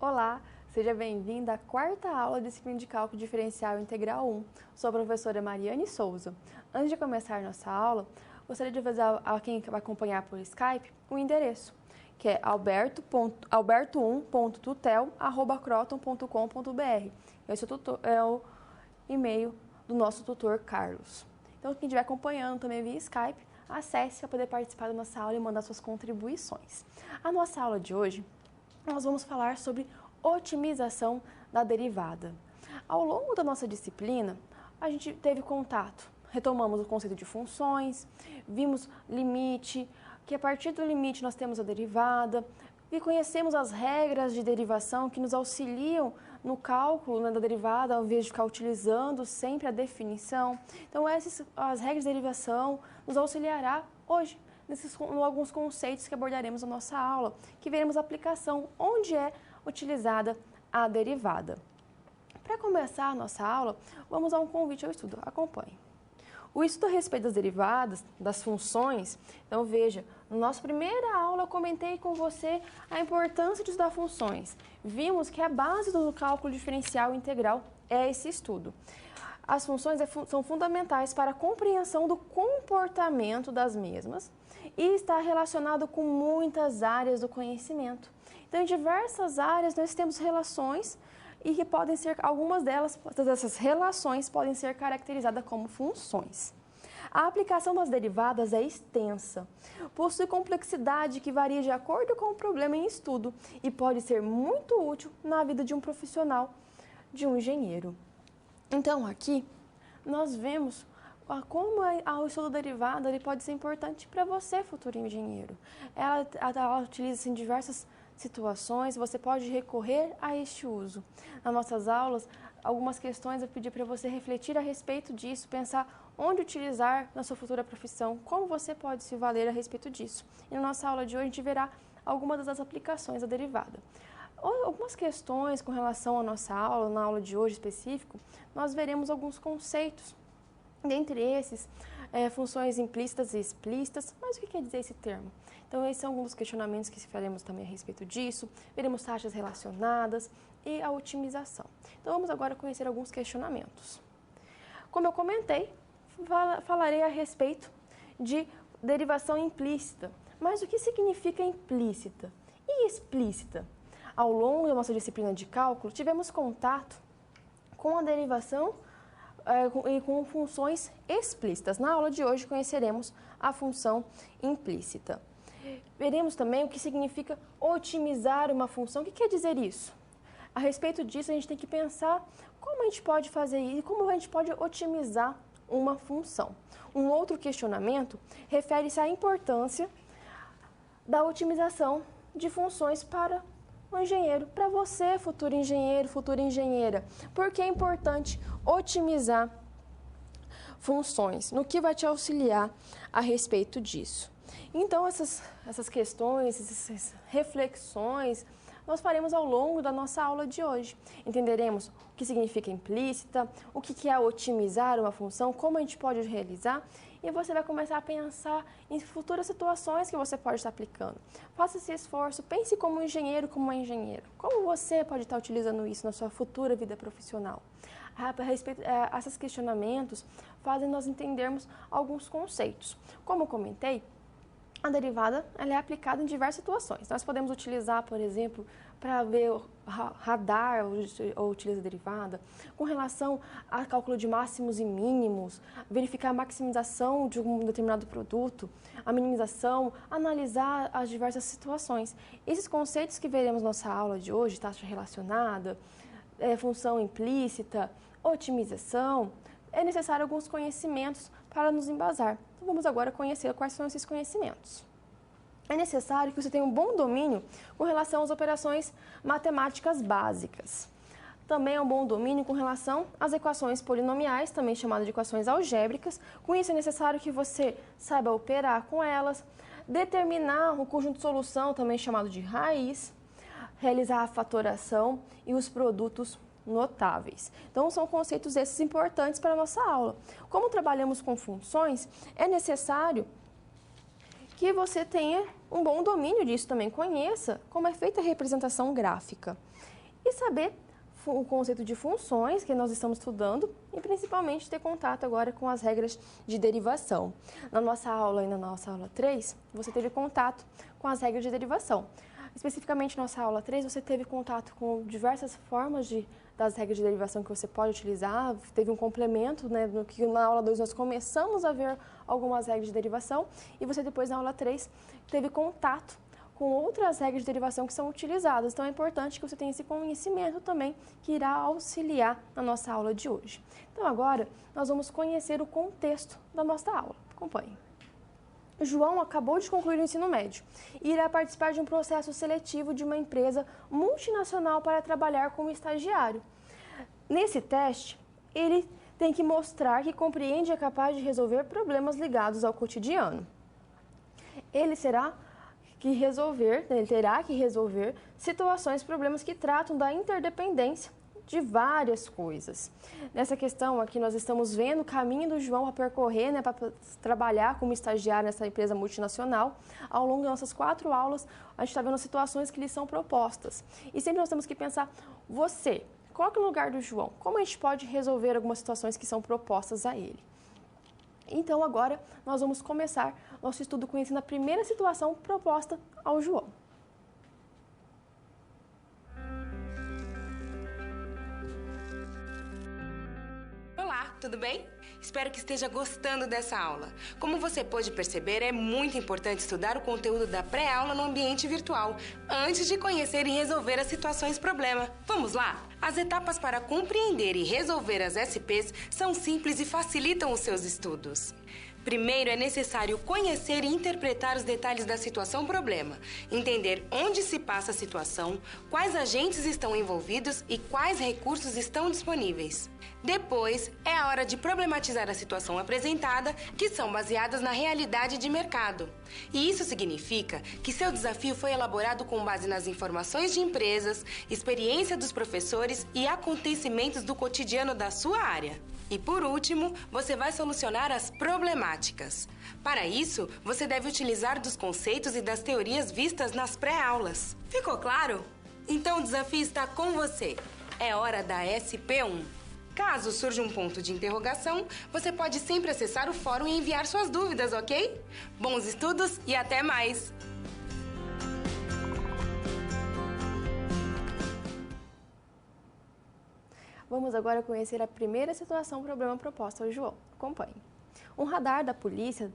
Olá, seja bem-vindo à quarta aula da disciplina de Cálculo Diferencial Integral 1. Sou a professora Mariane Souza. Antes de começar nossa aula, gostaria de avisar a quem vai acompanhar por Skype o endereço, que é alberto1.tutel@croton.com.br. Esse é o e-mail do nosso tutor Carlos. Então, quem estiver acompanhando também via Skype, acesse para poder participar da nossa aula e mandar suas contribuições. A nossa aula de hoje, nós vamos falar sobre otimização da derivada. Ao longo da nossa disciplina, a gente teve contato, retomamos o conceito de funções, vimos limite, que a partir do limite nós temos a derivada, e conhecemos as regras de derivação que nos auxiliam no cálculo, né, da derivada, ao invés de ficar utilizando sempre a definição. Então, as regras de derivação nos auxiliará hoje em alguns conceitos que abordaremos na nossa aula, que veremos a aplicação onde é utilizada a derivada. Para começar a nossa aula, vamos a um convite ao estudo. Acompanhe. O estudo a respeito das derivadas, das funções, então veja, na nossa primeira aula eu comentei com você a importância de estudar funções. Vimos que a base do cálculo diferencial integral é esse estudo. As funções são fundamentais para a compreensão do comportamento das mesmas e está relacionado com muitas áreas do conhecimento. Então, em diversas áreas nós temos relações e que podem ser, algumas dessas relações podem ser caracterizadas como funções. A aplicação das derivadas é extensa, possui complexidade que varia de acordo com o problema em estudo e pode ser muito útil na vida de um profissional, de um engenheiro. Então, aqui, nós vemos como o estudo derivado ele pode ser importante para você, futuro engenheiro. Ela utiliza-se em diversas situações, você pode recorrer a este uso. Nas nossas aulas, algumas questões eu pedi para você refletir a respeito disso, pensar onde utilizar na sua futura profissão, como você pode se valer a respeito disso. E na nossa aula de hoje, a gente verá algumas das aplicações da derivada. Algumas questões com relação à nossa aula, na aula de hoje específico, nós veremos alguns conceitos. Dentre esses, funções implícitas e explícitas, mas o que quer dizer esse termo? Então, esses são alguns dos questionamentos que faremos também a respeito disso, veremos taxas relacionadas e a otimização. Então, vamos agora conhecer alguns questionamentos. Como eu comentei, falarei a respeito de derivação implícita, mas o que significa implícita e explícita? Ao longo da nossa disciplina de cálculo, tivemos contato com a derivação e com funções explícitas. Na aula de hoje conheceremos a função implícita. Veremos também o que significa otimizar uma função. O que quer dizer isso? A respeito disso, a gente tem que pensar como a gente pode fazer isso e como a gente pode otimizar uma função. Um outro questionamento refere-se à importância da otimização de funções para o engenheiro, para você, futuro engenheiro, futura engenheira. Por que é importante otimizar funções? No que vai te auxiliar a respeito disso? Então, essas questões, essas reflexões, nós faremos ao longo da nossa aula de hoje. Entenderemos o que significa implícita, o que é otimizar uma função, como a gente pode realizar, e você vai começar a pensar em futuras situações que você pode estar aplicando. Faça esse esforço, pense como um engenheiro, como uma engenheira. Como você pode estar utilizando isso na sua futura vida profissional? A respeito, esses questionamentos fazem nós entendermos alguns conceitos. Como eu comentei, a derivada ela é aplicada em diversas situações. Nós podemos utilizar, por exemplo, para ver o radar ou utiliza a derivada, com relação a cálculo de máximos e mínimos, verificar a maximização de um determinado produto, a minimização, analisar as diversas situações. Esses conceitos que veremos na nossa aula de hoje, taxa relacionada, função implícita, otimização, é necessário alguns conhecimentos para nos embasar. Então, vamos agora conhecer quais são esses conhecimentos. É necessário que você tenha um bom domínio com relação às operações matemáticas básicas. Também é um bom domínio com relação às equações polinomiais, também chamadas de equações algébricas. Com isso, é necessário que você saiba operar com elas, determinar o conjunto de solução, também chamado de raiz, realizar a fatoração e os produtos notáveis. Então, são conceitos esses importantes para a nossa aula. Como trabalhamos com funções, é necessário que você tenha um bom domínio disso também, conheça como é feita a representação gráfica e saber o conceito de funções que nós estamos estudando e principalmente ter contato agora com as regras de derivação. Na nossa aula 3, você teve contato com as regras de derivação. Especificamente na nossa aula 3, você teve contato com diversas formas das regras de derivação que você pode utilizar, teve um complemento, né, no que na aula 2 nós começamos a ver algumas regras de derivação e você depois na aula 3 teve contato com outras regras de derivação que são utilizadas. Então é importante que você tenha esse conhecimento também que irá auxiliar na nossa aula de hoje. Então agora nós vamos conhecer o contexto da nossa aula. Acompanhe. João acabou de concluir o ensino médio e irá participar de um processo seletivo de uma empresa multinacional para trabalhar como estagiário. Nesse teste, ele tem que mostrar que compreende e é capaz de resolver problemas ligados ao cotidiano. Ele terá que resolver situações, problemas que tratam da interdependência de várias coisas. Nessa questão aqui nós estamos vendo o caminho do João a percorrer, né, para trabalhar como estagiário nessa empresa multinacional. Ao longo das nossas 4 aulas, a gente está vendo situações que lhe são propostas. E sempre nós temos que pensar, você, coloque no lugar do João, como a gente pode resolver algumas situações que são propostas a ele. Então agora nós vamos começar nosso estudo conhecendo a primeira situação proposta ao João. Olá, tudo bem? Espero que esteja gostando dessa aula. Como você pôde perceber, é muito importante estudar o conteúdo da pré-aula no ambiente virtual, antes de conhecer e resolver as situações problema. Vamos lá? As etapas para compreender e resolver as SPs são simples e facilitam os seus estudos. Primeiro, é necessário conhecer e interpretar os detalhes da situação-problema, entender onde se passa a situação, quais agentes estão envolvidos e quais recursos estão disponíveis. Depois, é a hora de problematizar a situação apresentada, que são baseadas na realidade de mercado. E isso significa que seu desafio foi elaborado com base nas informações de empresas, experiência dos professores e acontecimentos do cotidiano da sua área. E por último, você vai solucionar as problemáticas. Para isso, você deve utilizar dos conceitos e das teorias vistas nas pré-aulas. Ficou claro? Então o desafio está com você. É hora da SP1. Caso surja um ponto de interrogação, você pode sempre acessar o fórum e enviar suas dúvidas, ok? Bons estudos e até mais! Vamos agora conhecer a primeira situação problema proposta ao João. Acompanhe. Um radar da polícia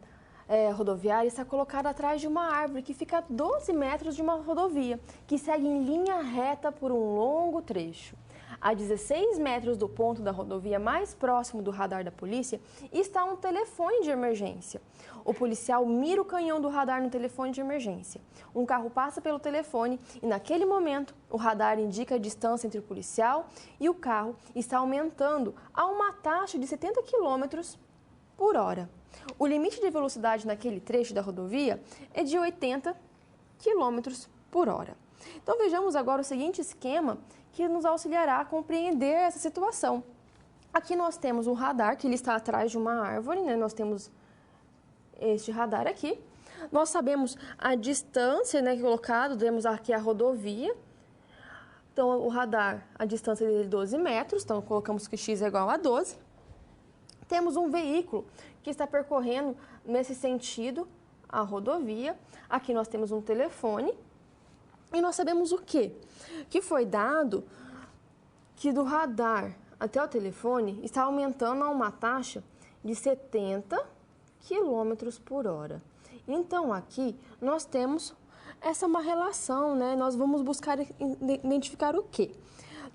rodoviária está colocado atrás de uma árvore que fica a 12 metros de uma rodovia, que segue em linha reta por um longo trecho. A 16 metros do ponto da rodovia mais próximo do radar da polícia está um telefone de emergência. O policial mira o canhão do radar no telefone de emergência. Um carro passa pelo telefone e, naquele momento, o radar indica a distância entre o policial e o carro está aumentando a uma taxa de 70 km por hora. O limite de velocidade naquele trecho da rodovia é de 80 km por hora. Então, vejamos agora o seguinte esquema que nos auxiliará a compreender essa situação. Aqui nós temos um radar que ele está atrás de uma árvore, né? Nós temos este radar aqui. Nós sabemos a distância, né, colocado, temos aqui a rodovia. Então, o radar, a distância dele é 12 metros, então colocamos que x é igual a 12. Temos um veículo que está percorrendo nesse sentido a rodovia. Aqui nós temos um telefone. E nós sabemos o quê? Que foi dado que do radar até o telefone está aumentando a uma taxa de 70 km por hora. Então, aqui nós temos uma relação, né? Nós vamos buscar identificar o quê?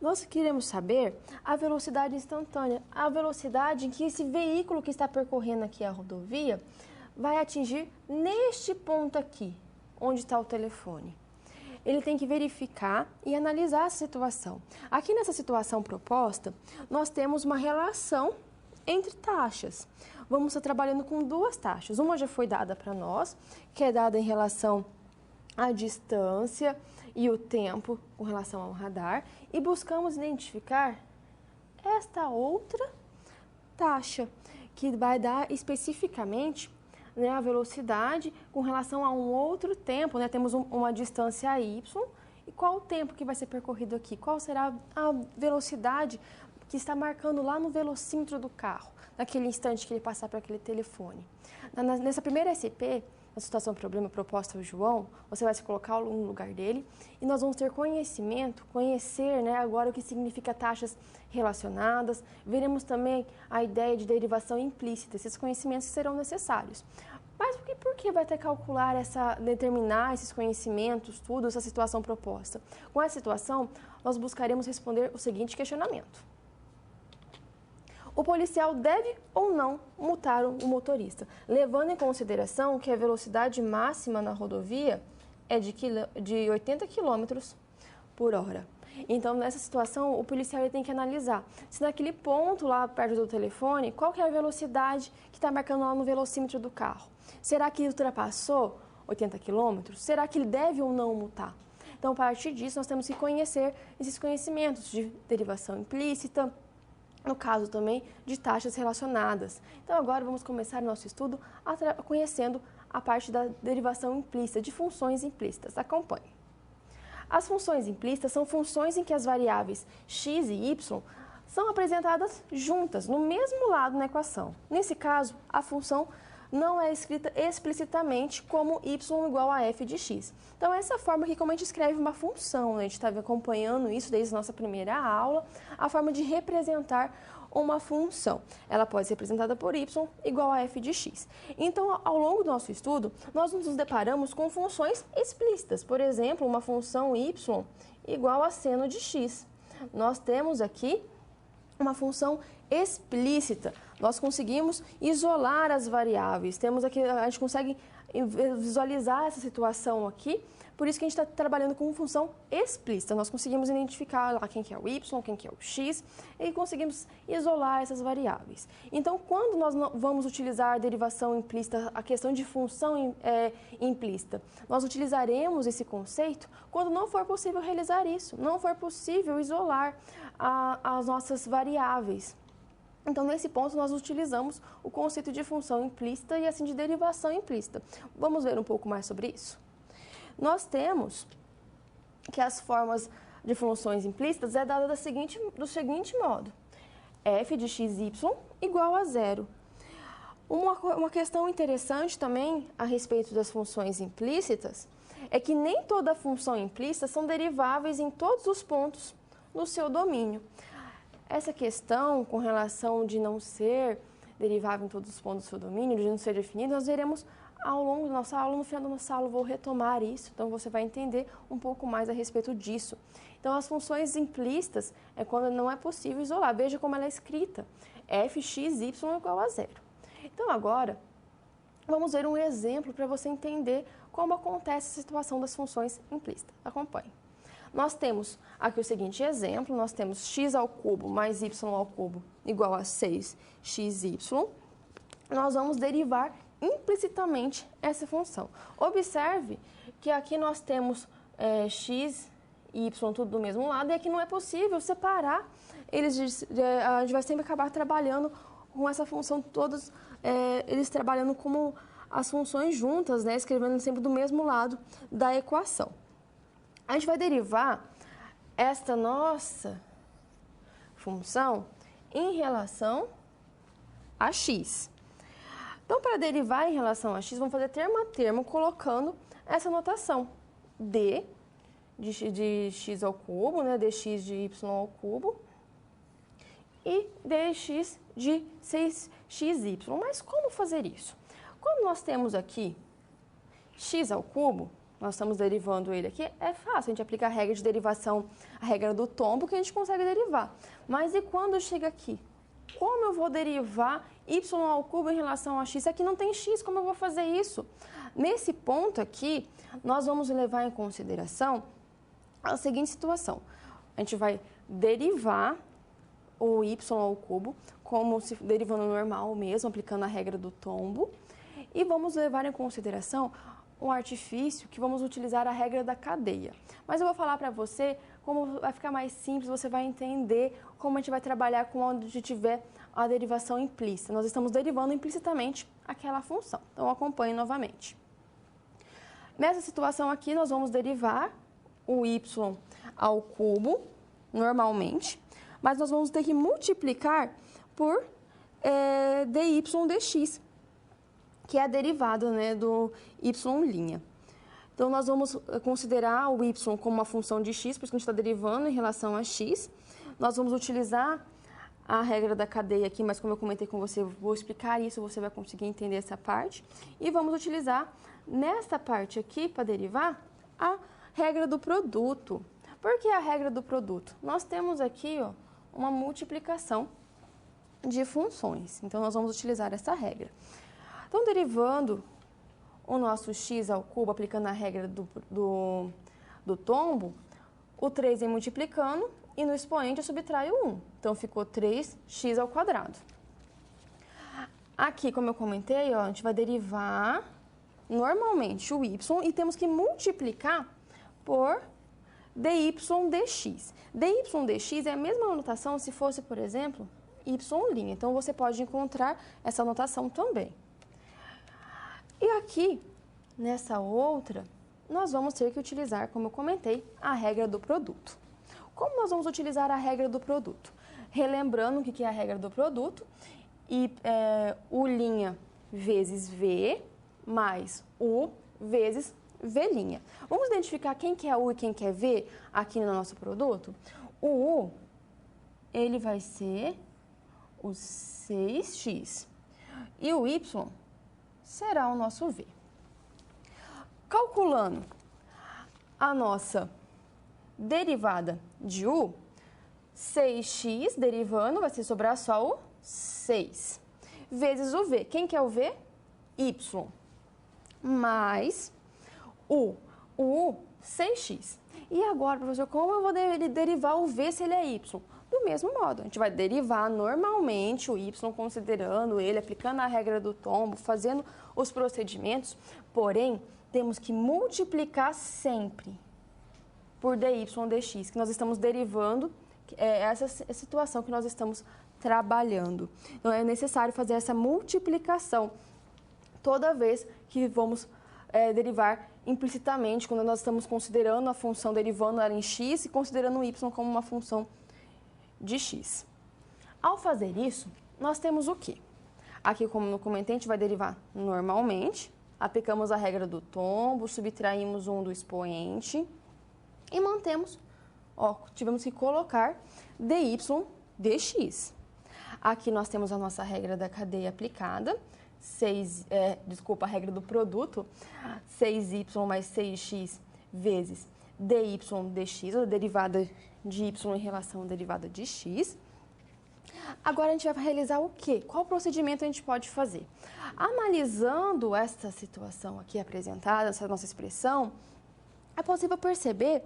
Nós queremos saber a velocidade instantânea, a velocidade em que esse veículo que está percorrendo aqui a rodovia vai atingir neste ponto aqui, onde está o telefone. Ele tem que verificar e analisar essa situação. Aqui nessa situação proposta, nós temos uma relação entre taxas. Vamos estar trabalhando com 2 taxas. Uma já foi dada para nós, que é dada em relação à distância e o tempo com relação ao radar, e buscamos identificar esta outra taxa, que vai dar especificamente né, a velocidade com relação a um outro tempo, né? Temos uma distância y, e qual o tempo que vai ser percorrido aqui? Qual será a velocidade que está marcando lá no velocímetro do carro, naquele instante que ele passar para aquele telefone? Nessa primeira SP, na situação problema proposta ao João, você vai se colocar no lugar dele e nós vamos ter conhecer, né, agora o que significa taxas relacionadas. Veremos também a ideia de derivação implícita, esses conhecimentos serão necessários. Mas por que vai ter que calcular determinar esses conhecimentos, tudo, essa situação proposta? Com essa situação, nós buscaremos responder o seguinte questionamento: o policial deve ou não multar o motorista, levando em consideração que a velocidade máxima na rodovia é de 80 km por hora. Então, nessa situação, o policial tem que analisar se naquele ponto lá perto do telefone, qual que é a velocidade que está marcando lá no velocímetro do carro. Será que ultrapassou 80 km? Será que ele deve ou não multar? Então, a partir disso, nós temos que conhecer esses conhecimentos de derivação implícita, no caso também de taxas relacionadas. Então, agora vamos começar nosso estudo conhecendo a parte da derivação implícita, de funções implícitas. Acompanhe. As funções implícitas são funções em que as variáveis x e y são apresentadas juntas, no mesmo lado na equação. Nesse caso, a função não é escrita explicitamente como y igual a f de x. Então, essa forma aqui, como a gente escreve uma função, né? A gente está acompanhando isso desde a nossa primeira aula, a forma de representar uma função. Ela pode ser representada por y igual a f de x. Então, ao longo do nosso estudo, nós nos deparamos com funções explícitas. Por exemplo, uma função y igual a seno de x. Nós temos aqui uma função explícita. Nós conseguimos isolar as variáveis. Temos aqui, a gente consegue visualizar essa situação aqui. Por isso que a gente está trabalhando com função explícita. Nós conseguimos identificar lá quem que é o y, quem que é o x, e conseguimos isolar essas variáveis. Então, quando nós vamos utilizar a derivação implícita, a questão de função implícita, nós utilizaremos esse conceito quando não for possível realizar isso, não for possível isolar as nossas variáveis. Então, nesse ponto, nós utilizamos o conceito de função implícita e assim de derivação implícita. Vamos ver um pouco mais sobre isso? Nós temos que as formas de funções implícitas é dada do seguinte modo: f de xy igual a zero. Uma questão interessante também a respeito das funções implícitas é que nem toda função implícita são deriváveis em todos os pontos no seu domínio. Essa questão com relação de não ser derivável em todos os pontos do seu domínio, de não ser definido, nós veremos ao longo da nossa aula. No final da nossa aula eu vou retomar isso, então você vai entender um pouco mais a respeito disso. Então, as funções implícitas é quando não é possível isolar. Veja como ela é escrita: fxy igual a zero. Então, agora, vamos ver um exemplo para você entender como acontece a situação das funções implícitas. Acompanhe. Nós temos aqui o seguinte exemplo: nós temos x ao cubo mais y ao cubo igual a 6xy. Nós vamos derivar implicitamente essa função. Observe que aqui nós temos x e y tudo do mesmo lado, e aqui não é possível separar eles. A gente vai sempre acabar trabalhando com essa função, todos eles trabalhando como as funções juntas, né, escrevendo sempre do mesmo lado da equação. A gente vai derivar esta nossa função em relação a x. Então, para derivar em relação a x, vamos fazer termo a termo, colocando essa notação: d de x ao cubo, né, dx de y ao cubo, e dx de 6xy. Mas como fazer isso? Quando nós temos aqui x ao cubo, nós estamos derivando ele aqui, é fácil, a gente aplica a regra de derivação, a regra do tombo, que a gente consegue derivar. Mas e quando chega aqui? Como eu vou derivar y ao cubo em relação a x? Aqui não tem x, como eu vou fazer isso? Nesse ponto aqui, nós vamos levar em consideração a seguinte situação: a gente vai derivar o y ao cubo, como se derivando normal mesmo, aplicando a regra do tombo, e vamos levar em consideração um artifício que vamos utilizar a regra da cadeia. Mas eu vou falar para você como vai ficar mais simples, você vai entender como a gente vai trabalhar com onde tiver a derivação implícita. Nós estamos derivando implicitamente aquela função. Então, acompanhe novamente. Nessa situação aqui, nós vamos derivar o y ao cubo, normalmente, mas nós vamos ter que multiplicar por dy dx, que é a derivada, né, do y'. Então, nós vamos considerar o y como uma função de x, porque a gente está derivando em relação a x. Nós vamos utilizar a regra da cadeia aqui, mas como eu comentei com você, vou explicar isso, você vai conseguir entender essa parte. E vamos utilizar, nesta parte aqui, para derivar, a regra do produto. Por que a regra do produto? Nós temos aqui, ó, uma multiplicação de funções. Então, nós vamos utilizar essa regra. Então, derivando o nosso x ao cubo, aplicando a regra do tombo, o 3 vem multiplicando e no expoente eu subtraio 1. Então, ficou 3x ao quadrado. Aqui, como eu comentei, ó, a gente vai derivar normalmente o y e temos que multiplicar por dy dx. dy dx é a mesma notação se fosse, por exemplo, y'. Então, você pode encontrar essa notação também. E aqui, nessa outra, nós vamos ter que utilizar, como eu comentei, a regra do produto. Como nós vamos utilizar a regra do produto? Relembrando o que é a regra do produto, U' vezes V mais U vezes V'. Vamos identificar quem que é U e quem que é V aqui no nosso produto? O U, ele vai ser o 6x e o Y será o nosso V. Calculando a nossa derivada de U, 6x derivando, vai ser sobrar só o 6, vezes o V. Quem que é o V? Y. Mais o U, 6x. E agora, professor, como eu vou derivar o V se ele é Y? Do mesmo modo, a gente vai derivar normalmente o Y, considerando ele, aplicando a regra do tombo, fazendo os procedimentos, porém, temos que multiplicar sempre por dy dx, que nós estamos derivando, essa situação que nós estamos trabalhando. Então, é necessário fazer essa multiplicação toda vez que vamos derivar implicitamente, quando nós estamos considerando a função derivando ela em x e considerando o y como uma função de x. Ao fazer isso, nós temos o quê? Aqui, como eu comentei, a gente vai derivar normalmente, aplicamos a regra do tombo, subtraímos 1 do expoente e mantemos, ó, tivemos que colocar dy dx. Aqui nós temos a nossa regra da cadeia aplicada, a regra do produto, 6y mais 6x vezes dy dx, a derivada de y em relação à derivada de x. Agora, a gente vai realizar o quê? Qual procedimento a gente pode fazer? Analisando essa situação aqui apresentada, essa nossa expressão, é possível perceber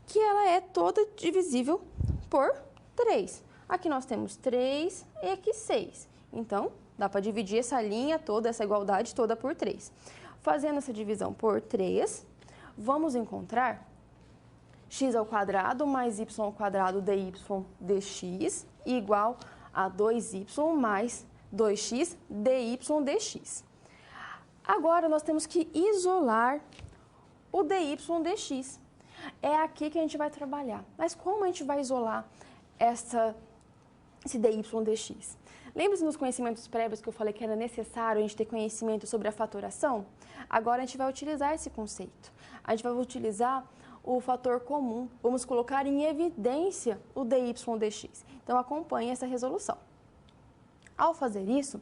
que ela é toda divisível por 3. Aqui nós temos 3 e aqui 6. Então, dá para dividir essa linha toda, essa igualdade toda por 3. Fazendo essa divisão por 3, vamos encontrar x ao quadrado mais y ao quadrado dy dx igual a 2y mais 2x dy dx. Agora, nós temos que isolar o dy dx. É aqui que a gente vai trabalhar. Mas como a gente vai isolar esse dy dx? Lembre-se nos conhecimentos prévios que eu falei que era necessário a gente ter conhecimento sobre a fatoração? Agora a gente vai utilizar esse conceito. A gente vai utilizar o fator comum. Vamos colocar em evidência o dy dx. Então, acompanhe essa resolução. Ao fazer isso,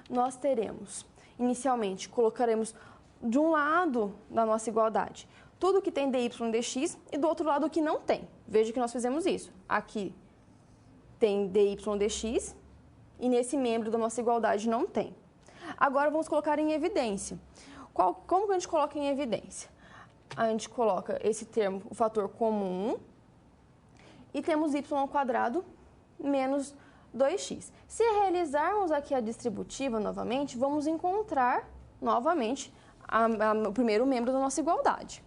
nós teremos, inicialmente, colocaremos de um lado da nossa igualdade tudo que tem dy dx e do outro lado o que não tem. Veja que nós fizemos isso. Aqui tem dy dx e nesse membro da nossa igualdade não tem. Agora vamos colocar em evidência. Como que a gente coloca em evidência? A gente coloca esse termo, o fator comum, e temos y ao quadrado menos 2x. Se realizarmos aqui a distributiva novamente, vamos encontrar novamente o primeiro membro da nossa igualdade.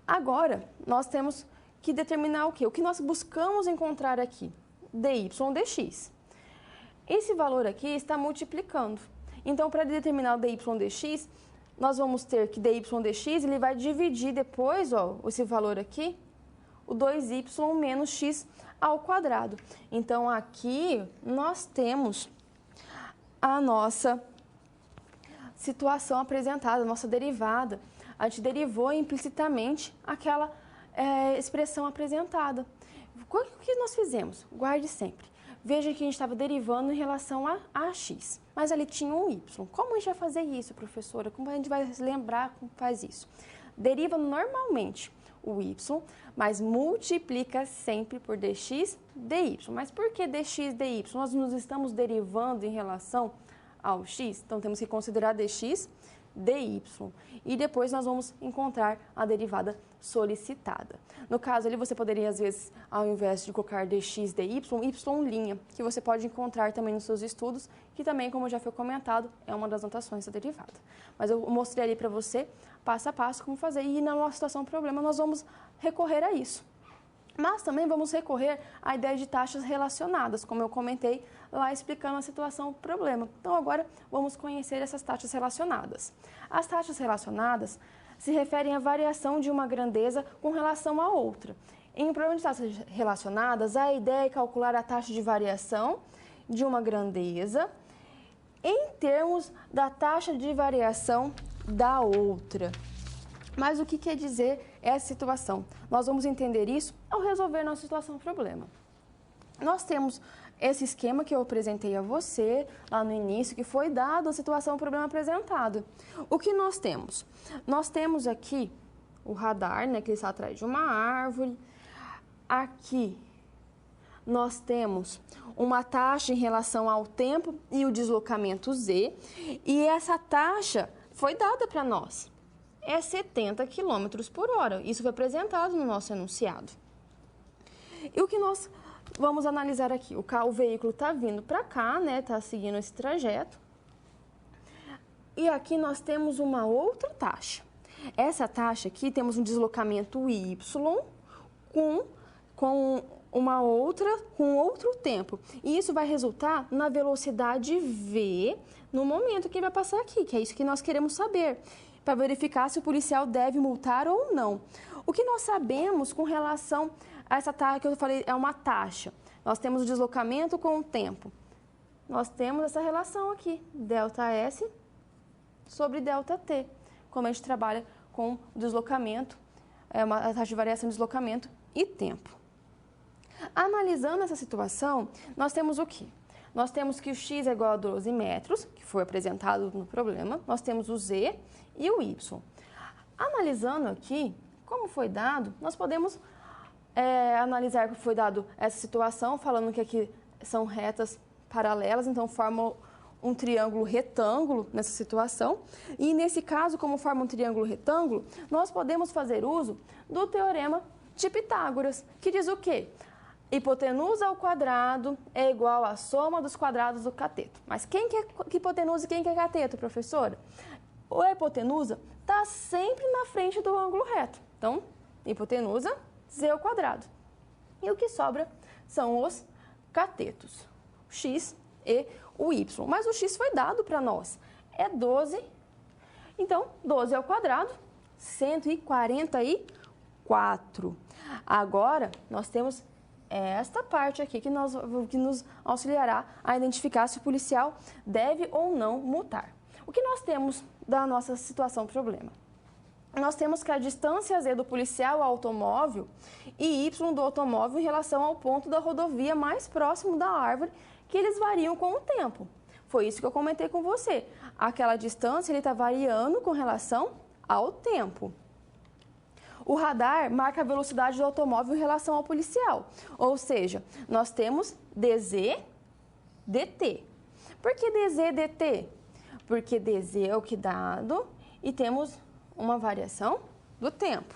Agora, nós temos que determinar o quê? O que nós buscamos encontrar aqui? dy dx. Esse valor aqui está multiplicando. Então, para determinar o dy dx, nós vamos ter que dy dx, ele vai dividir depois, ó, esse valor aqui, o 2y menos x ao quadrado. Então, aqui nós temos a nossa situação apresentada, a nossa derivada. A gente derivou implicitamente aquela expressão apresentada. O que nós fizemos? Guarde sempre. Veja que a gente estava derivando em relação a x, mas ali tinha um y. Como a gente vai fazer isso, professora? Como a gente vai lembrar como faz isso? Deriva normalmente o y, mas multiplica sempre por dx, dy. Mas por que dx, dy? Nós nos estamos derivando em relação ao x, então temos que considerar dx, dy. E depois nós vamos encontrar a derivada solicitada. No caso ali, você poderia, às vezes, ao invés de colocar dx, dy, y', que você pode encontrar também nos seus estudos, que também, como já foi comentado, é uma das notações da derivada. Mas eu mostrei ali para você, passo a passo, como fazer. E na nossa situação problema, nós vamos recorrer a isso. Mas também vamos recorrer à ideia de taxas relacionadas, como eu comentei lá explicando a situação problema. Então, agora vamos conhecer essas taxas relacionadas. As taxas relacionadas se referem à variação de uma grandeza com relação a outra. Em um problema de taxas relacionadas, a ideia é calcular a taxa de variação de uma grandeza em termos da taxa de variação da outra. Mas o que quer dizer essa situação? Nós vamos entender isso ao resolver nossa situação problema. Nós temos esse esquema que eu apresentei a você lá no início, que foi dado a situação problema apresentado. O que nós temos? Nós temos aqui o radar, né, que está atrás de uma árvore. Aqui nós temos uma taxa em relação ao tempo e o deslocamento z, e essa taxa foi dada para nós. É 70 km por hora. Isso foi apresentado no nosso enunciado. E o que nós vamos analisar aqui? O veículo está vindo para cá, né? Está seguindo esse trajeto. E aqui nós temos uma outra taxa. Essa taxa aqui, temos um deslocamento y com outro tempo. E isso vai resultar na velocidade v no momento que ele vai passar aqui, que é isso que nós queremos saber, para verificar se o policial deve multar ou não. O que nós sabemos com relação a essa taxa que eu falei é uma taxa. Nós temos o deslocamento com o tempo. Nós temos essa relação aqui, ΔS sobre ΔT, como a gente trabalha com deslocamento, a taxa de variação de deslocamento e tempo. Analisando essa situação, nós temos o quê? Nós temos que o x é igual a 12 metros, que foi apresentado no problema. Nós temos o z e o y. Analisando aqui, como foi dado, nós podemos analisar que foi dado essa situação, falando que aqui são retas paralelas, então formam um triângulo retângulo nessa situação. E nesse caso, como forma um triângulo retângulo, nós podemos fazer uso do teorema de Pitágoras, que diz o quê? Hipotenusa ao quadrado é igual à soma dos quadrados do cateto. Mas quem que é hipotenusa e quem que é cateto, professora? A hipotenusa está sempre na frente do ângulo reto. Então, hipotenusa, z ao quadrado. E o que sobra são os catetos, o x e o y. Mas o x foi dado para nós, é 12. Então, 12 ao quadrado, 144. Agora, nós temos esta parte aqui que nos auxiliará a identificar se o policial deve ou não multar. O que nós temos da nossa situação problema? Nós temos que a distância z do policial ao automóvel e y do automóvel em relação ao ponto da rodovia mais próximo da árvore, que eles variam com o tempo. Foi isso que eu comentei com você. Aquela distância está variando com relação ao tempo. O radar marca a velocidade do automóvel em relação ao policial. Ou seja, nós temos dz, dt. Por que dz, dt? Porque dz é o que dado e temos uma variação do tempo.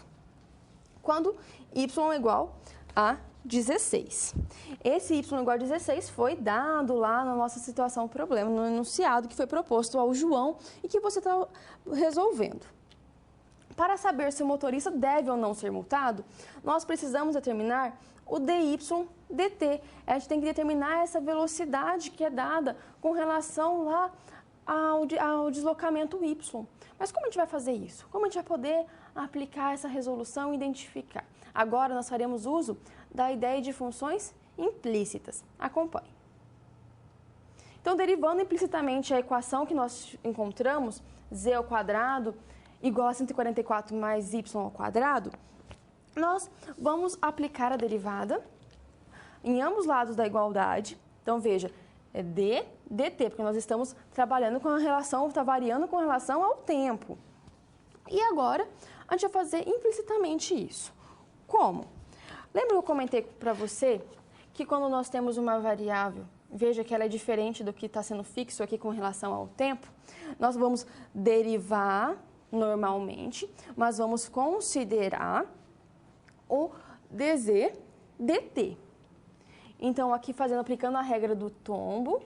Quando y é igual a 16. Esse y igual a 16 foi dado lá na nossa situação problema, no enunciado que foi proposto ao João e que você está resolvendo. Para saber se o motorista deve ou não ser multado, nós precisamos determinar o DYDT. A gente tem que determinar essa velocidade que é dada com relação lá ao deslocamento Y. Mas como a gente vai fazer isso? Como a gente vai poder aplicar essa resolução e identificar? Agora nós faremos uso da ideia de funções implícitas. Acompanhe. Então, derivando implicitamente a equação que nós encontramos, z ao quadrado igual a 144 mais y ao quadrado, nós vamos aplicar a derivada em ambos lados da igualdade. Então, veja, é dt, porque nós estamos trabalhando com a relação, está variando com relação ao tempo. E agora, a gente vai fazer implicitamente isso. Como? Lembra que eu comentei para você que quando nós temos uma variável, veja que ela é diferente do que está sendo fixo aqui com relação ao tempo, nós vamos derivar normalmente, mas vamos considerar o dz/dt. Então, aqui aplicando a regra do tombo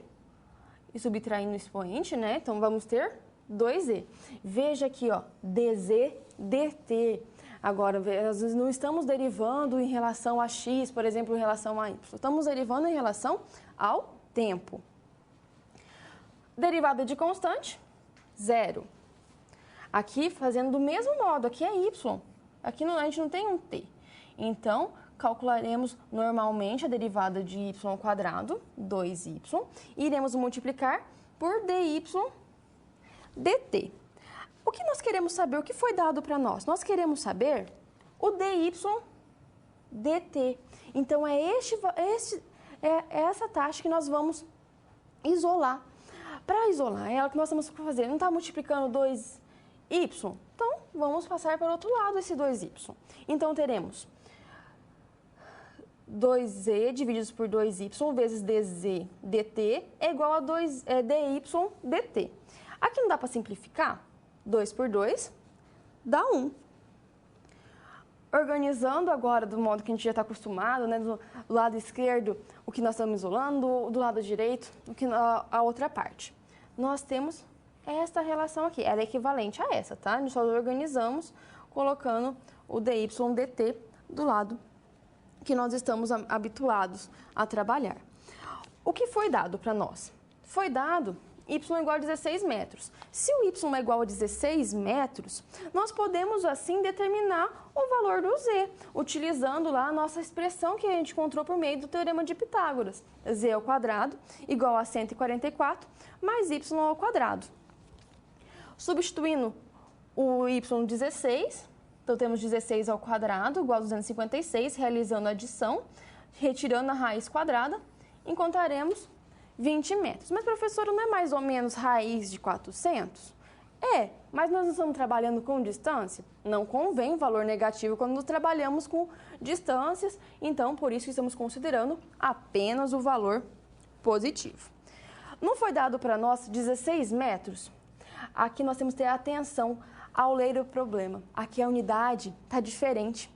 e subtraindo o expoente, né? Então, vamos ter 2z. Veja aqui, ó, dz/dt. Agora, nós não estamos derivando em relação a x, por exemplo, em relação a y. Estamos derivando em relação ao tempo. Derivada de constante, 0. Aqui, fazendo do mesmo modo, aqui é y. Aqui a gente não tem um t. Então, calcularemos normalmente a derivada de y ao quadrado, 2y, e iremos multiplicar por dy/dt. O que nós queremos saber? O que foi dado para nós? Nós queremos saber o dy/dt. Então, é essa taxa que nós vamos isolar. Para isolar ela, o que nós temos que fazer? Não está multiplicando 2y? Então, vamos passar para o outro lado esse 2y. Então, teremos 2z divididos por 2y vezes dz/dt é igual a dy/dt. Aqui não dá para simplificar? 2 por 2 dá 1. Organizando agora do modo que a gente já está acostumado, né, do lado esquerdo, o que nós estamos isolando, do lado direito, a outra parte. Nós temos esta relação aqui, ela é equivalente a essa, tá? Nós só organizamos colocando o dy/dt do lado que nós estamos habituados a trabalhar. O que foi dado para nós? Foi dado y igual a 16 metros. Se o y é igual a 16 metros, nós podemos assim determinar o valor do z, utilizando lá a nossa expressão que a gente encontrou por meio do teorema de Pitágoras. Z ao quadrado igual a 144 mais y ao quadrado. Substituindo o y 16, então temos 16 ao quadrado igual a 256, realizando a adição, retirando a raiz quadrada, encontraremos 20 metros. Mas, professora, não é mais ou menos raiz de 400? É, mas nós não estamos trabalhando com distância? Não convém valor negativo quando trabalhamos com distâncias, então, por isso, estamos considerando apenas o valor positivo. Não foi dado para nós 16 metros? Aqui nós temos que ter atenção ao ler o problema. Aqui a unidade está diferente.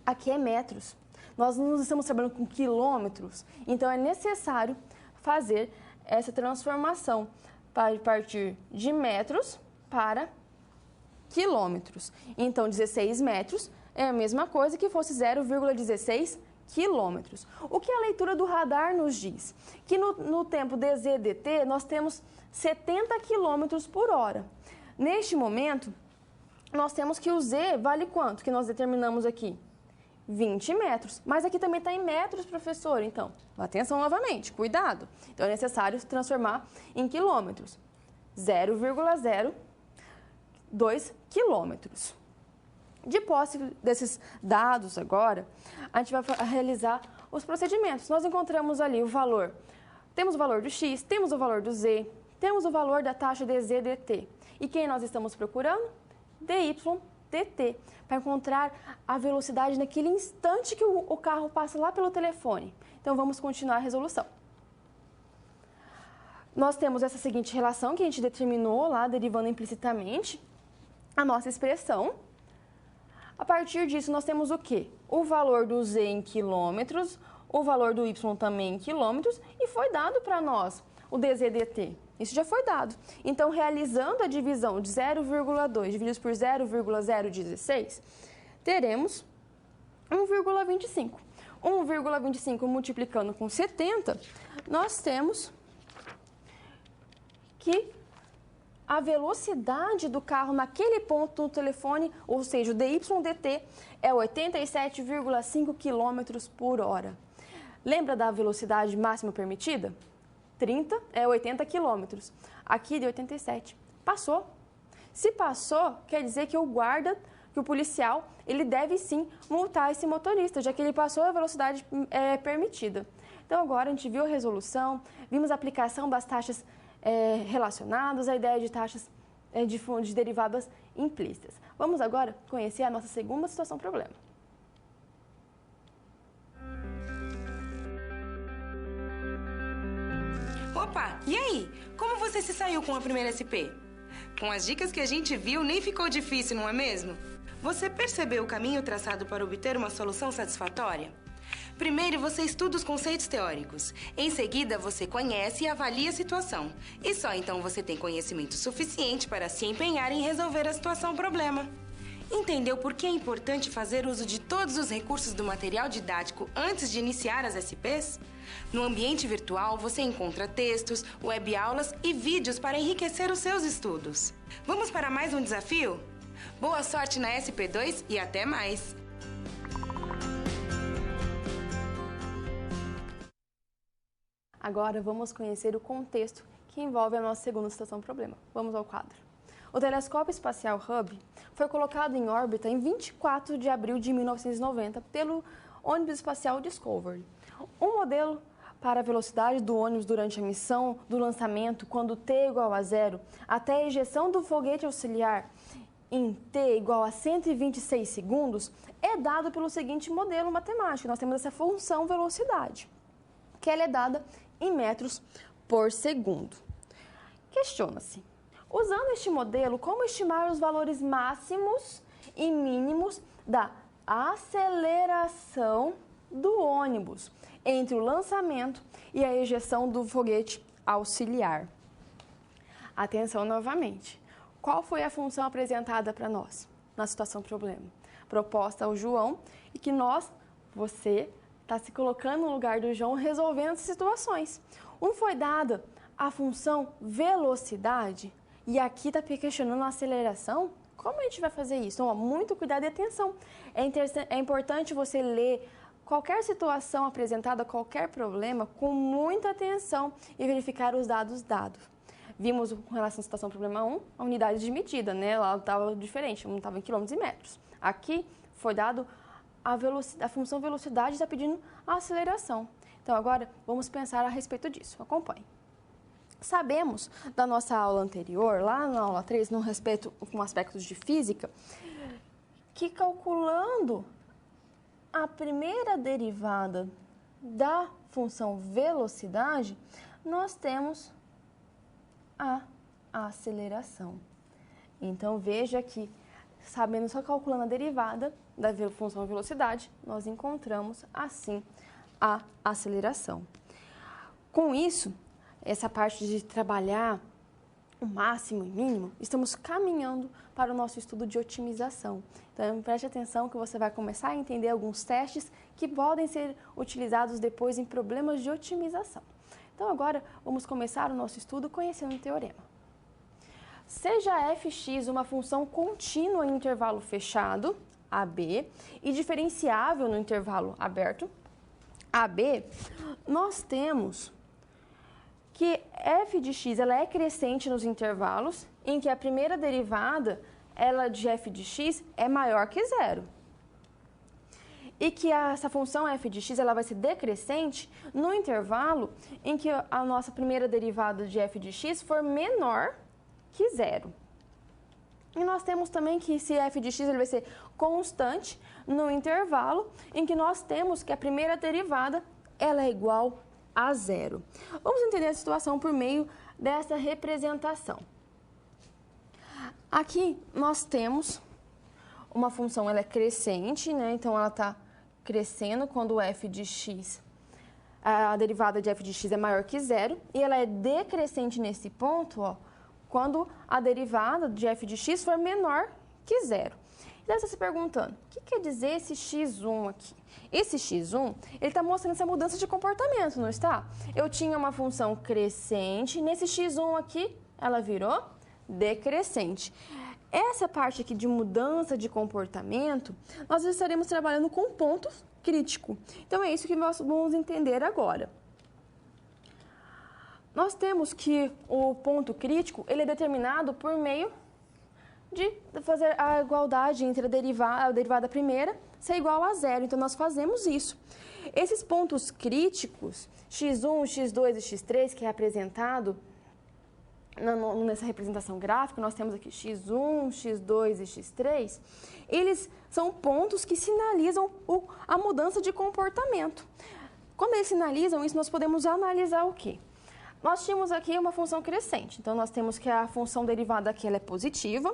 Aqui é metros. Nós não estamos trabalhando com quilômetros, então é necessário fazer essa transformação para partir de metros para quilômetros. Então, 16 metros é a mesma coisa que fosse 0,16 quilômetros. O que a leitura do radar nos diz? Que no tempo dz/dt nós temos 70 quilômetros por hora. Neste momento, nós temos que o z vale quanto que nós determinamos aqui? 20 metros. Mas aqui também está em metros, professor. Então, atenção novamente, cuidado. Então, é necessário transformar em quilômetros. 0,02 quilômetros. De posse desses dados agora, a gente vai realizar os procedimentos. Nós encontramos ali o valor. Temos o valor do x, temos o valor do z, temos o valor da taxa dz/dt. E quem nós estamos procurando? dy/dt, para encontrar a velocidade naquele instante que o carro passa lá pelo telefone. Então, vamos continuar a resolução. Nós temos essa seguinte relação que a gente determinou lá, derivando implicitamente a nossa expressão. A partir disso, nós temos o quê? O valor do z em quilômetros, o valor do y também em quilômetros, e foi dado para nós o dz/dt. Isso já foi dado. Então, realizando a divisão de 0,2 dividido por 0,016, teremos 1,25. 1,25 multiplicando com 70, nós temos que a velocidade do carro naquele ponto do telefone, ou seja, o DYDT, é 87,5 km por hora. Lembra da velocidade máxima permitida? 30 é 80 km. Aqui deu 87. Passou. Se passou, quer dizer que o guarda, que o policial, ele deve sim multar esse motorista, já que ele passou a velocidade permitida. Então, agora a gente viu a resolução, vimos a aplicação das taxas relacionadas à ideia de taxas de derivadas implícitas. Vamos agora conhecer a nossa segunda situação problema. Opa, e aí? Como você se saiu com a primeira SP? Com as dicas que a gente viu, nem ficou difícil, não é mesmo? Você percebeu o caminho traçado para obter uma solução satisfatória? Primeiro, você estuda os conceitos teóricos. Em seguida, você conhece e avalia a situação. E só então você tem conhecimento suficiente para se empenhar em resolver a situação-problema. Entendeu por que é importante fazer uso de todos os recursos do material didático antes de iniciar as SPs? No ambiente virtual, você encontra textos, webaulas e vídeos para enriquecer os seus estudos. Vamos para mais um desafio? Boa sorte na SP2 e até mais! Agora vamos conhecer o contexto que envolve a nossa segunda situação problema. Vamos ao quadro. O telescópio espacial Hubble foi colocado em órbita em 24 de abril de 1990 pelo ônibus espacial Discovery. Um modelo para a velocidade do ônibus durante a missão do lançamento, quando t igual a 0, até a ejeção do foguete auxiliar em t igual a 126 segundos, é dado pelo seguinte modelo matemático. Nós temos essa função velocidade, que ela é dada em metros por segundo. Questiona-se, usando este modelo, como estimar os valores máximos e mínimos da aceleração do ônibus entre o lançamento e a ejeção do foguete auxiliar? Atenção novamente. Qual foi a função apresentada para nós na situação problema? Proposta ao João e que você está se colocando no lugar do João resolvendo as situações. Foi dada a função velocidade e aqui está questionando a aceleração. Como a gente vai fazer isso? Então, muito cuidado e atenção. É importante você ler qualquer situação apresentada, qualquer problema, com muita atenção e verificar os dados dados. Vimos com relação à situação problema 1, a unidade de medida, né? Lá estava diferente, não estava em quilômetros e metros. Aqui foi dado a função velocidade está pedindo a aceleração. Então, agora, vamos pensar a respeito disso. Acompanhe. Sabemos da nossa aula anterior, lá na aula 3, no respeito com aspectos de física, que calculando a primeira derivada da função velocidade, nós temos a aceleração. Então, veja que, sabendo só calculando a derivada da função velocidade, nós encontramos, assim, a aceleração. Com isso, essa parte de trabalhar o máximo e mínimo, estamos caminhando para o nosso estudo de otimização. Então, preste atenção que você vai começar a entender alguns testes que podem ser utilizados depois em problemas de otimização. Então, agora, vamos começar o nosso estudo conhecendo o teorema. Seja fx uma função contínua em intervalo fechado, AB, e diferenciável no intervalo aberto, AB, nós temos que f de x ela é crescente nos intervalos em que a primeira derivada de f de x é maior que zero. E que essa função f de x ela vai ser decrescente no intervalo em que a nossa primeira derivada de f de x for menor que zero. E nós temos também que esse f de x ele vai ser constante no intervalo em que nós temos que a primeira derivada ela é igual a zero. Vamos entender a situação por meio dessa representação. Aqui nós temos uma função, ela é crescente, né? Então ela está crescendo quando o f de x, a derivada de f de x é maior que zero e ela é decrescente nesse ponto, ó, quando a derivada de f de x for menor que zero. Então, você está se perguntando, o que quer dizer esse x1 aqui? Esse x1, ele está mostrando essa mudança de comportamento, não está? Eu tinha uma função crescente, nesse x1 aqui, ela virou decrescente. Essa parte aqui de mudança de comportamento, nós estaremos trabalhando com ponto crítico. Então, é isso que nós vamos entender agora. Nós temos que o ponto crítico, ele é determinado por meio de fazer a igualdade entre a derivada primeira ser igual a zero. Então, nós fazemos isso. Esses pontos críticos, x1, x2 e x3, que é apresentado nessa representação gráfica, nós temos aqui x1, x2 e x3, eles são pontos que sinalizam a mudança de comportamento. Quando eles sinalizam isso, nós podemos analisar o quê? Nós tínhamos aqui uma função crescente, então nós temos que a função derivada aqui ela é positiva,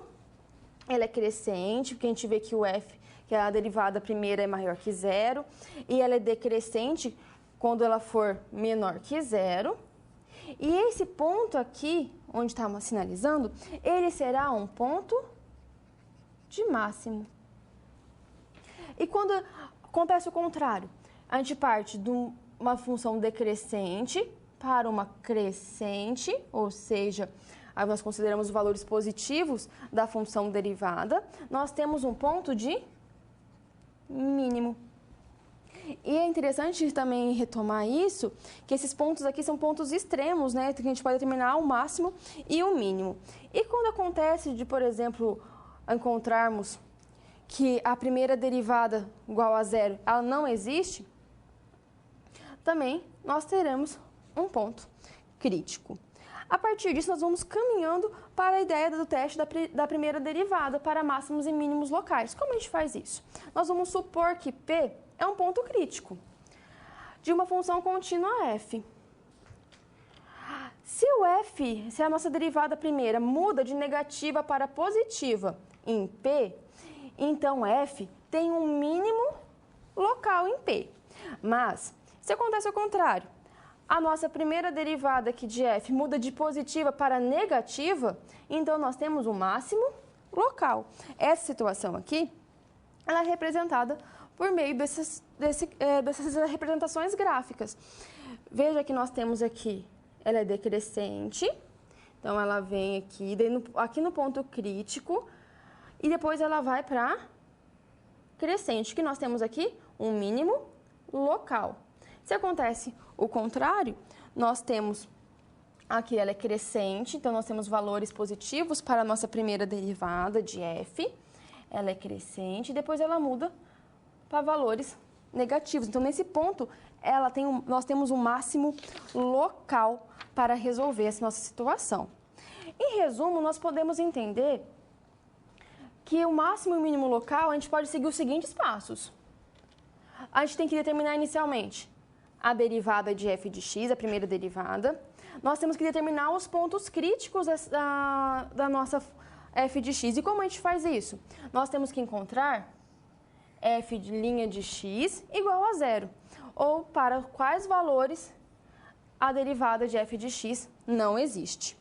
ela é crescente, porque a gente vê que o f, que é a derivada primeira, é maior que zero, e ela é decrescente quando ela for menor que zero. E esse ponto aqui, onde estamos sinalizando, ele será um ponto de máximo. E quando acontece o contrário, a gente parte de uma função decrescente para uma crescente, ou seja, aí nós consideramos os valores positivos da função derivada, nós temos um ponto de mínimo. E é interessante também retomar isso, que esses pontos aqui são pontos extremos, né? Que a gente pode determinar o máximo e o mínimo. E quando acontece de, por exemplo, encontrarmos que a primeira derivada igual a zero, ela não existe, também nós teremos um ponto crítico. A partir disso, nós vamos caminhando para a ideia do teste da primeira derivada para máximos e mínimos locais. Como a gente faz isso? Nós vamos supor que P é um ponto crítico de uma função contínua f. Se a nossa derivada primeira muda de negativa para positiva em P, então f tem um mínimo local em P. Mas, se acontece ao contrário, a nossa primeira derivada aqui de f muda de positiva para negativa, então nós temos um máximo local. Essa situação aqui, ela é representada por meio dessas representações gráficas. Veja que nós temos aqui, ela é decrescente, então ela vem aqui no ponto crítico, e depois ela vai para crescente, que nós temos aqui um mínimo local. Se acontece o contrário, nós temos aqui ela é crescente, então nós temos valores positivos para a nossa primeira derivada de f, ela é crescente, e depois ela muda para valores negativos. Então, nesse ponto, nós temos um máximo local para resolver essa nossa situação. Em resumo, nós podemos entender que o máximo e o mínimo local, a gente pode seguir os seguintes passos. A gente tem que determinar inicialmente a derivada de f de x, a primeira derivada. Nós temos que determinar os pontos críticos da nossa f de x. E como a gente faz isso? Nós temos que encontrar f de linha de x igual a zero, ou para quais valores a derivada de f de x não existe.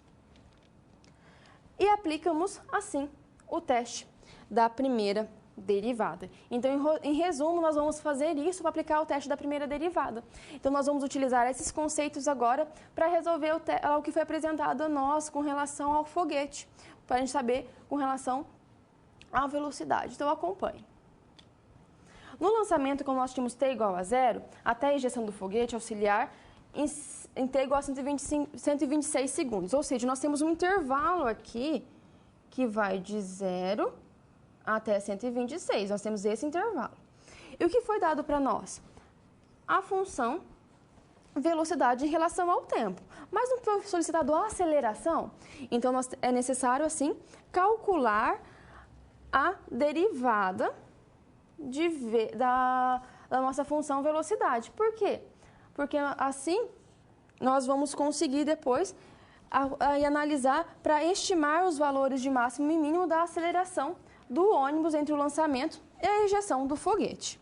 E aplicamos, assim, o teste da primeira derivada. Então, em resumo, nós vamos fazer isso para aplicar o teste da primeira derivada. Então, nós vamos utilizar esses conceitos agora para resolver o que foi apresentado a nós com relação ao foguete, para a gente saber com relação à velocidade. Então, acompanhe. No lançamento, como nós tínhamos t igual a zero, até a ejeção do foguete auxiliar em t igual a 126 segundos. Ou seja, nós temos um intervalo aqui que vai de 0 até 126. Nós temos esse intervalo. E o que foi dado para nós? A função velocidade em relação ao tempo. Mas não foi solicitado a aceleração? Então, é necessário, assim, calcular a derivada da nossa função velocidade. Por quê? Porque assim nós vamos conseguir depois analisar para estimar os valores de máximo e mínimo da aceleração do ônibus entre o lançamento e a ejeção do foguete.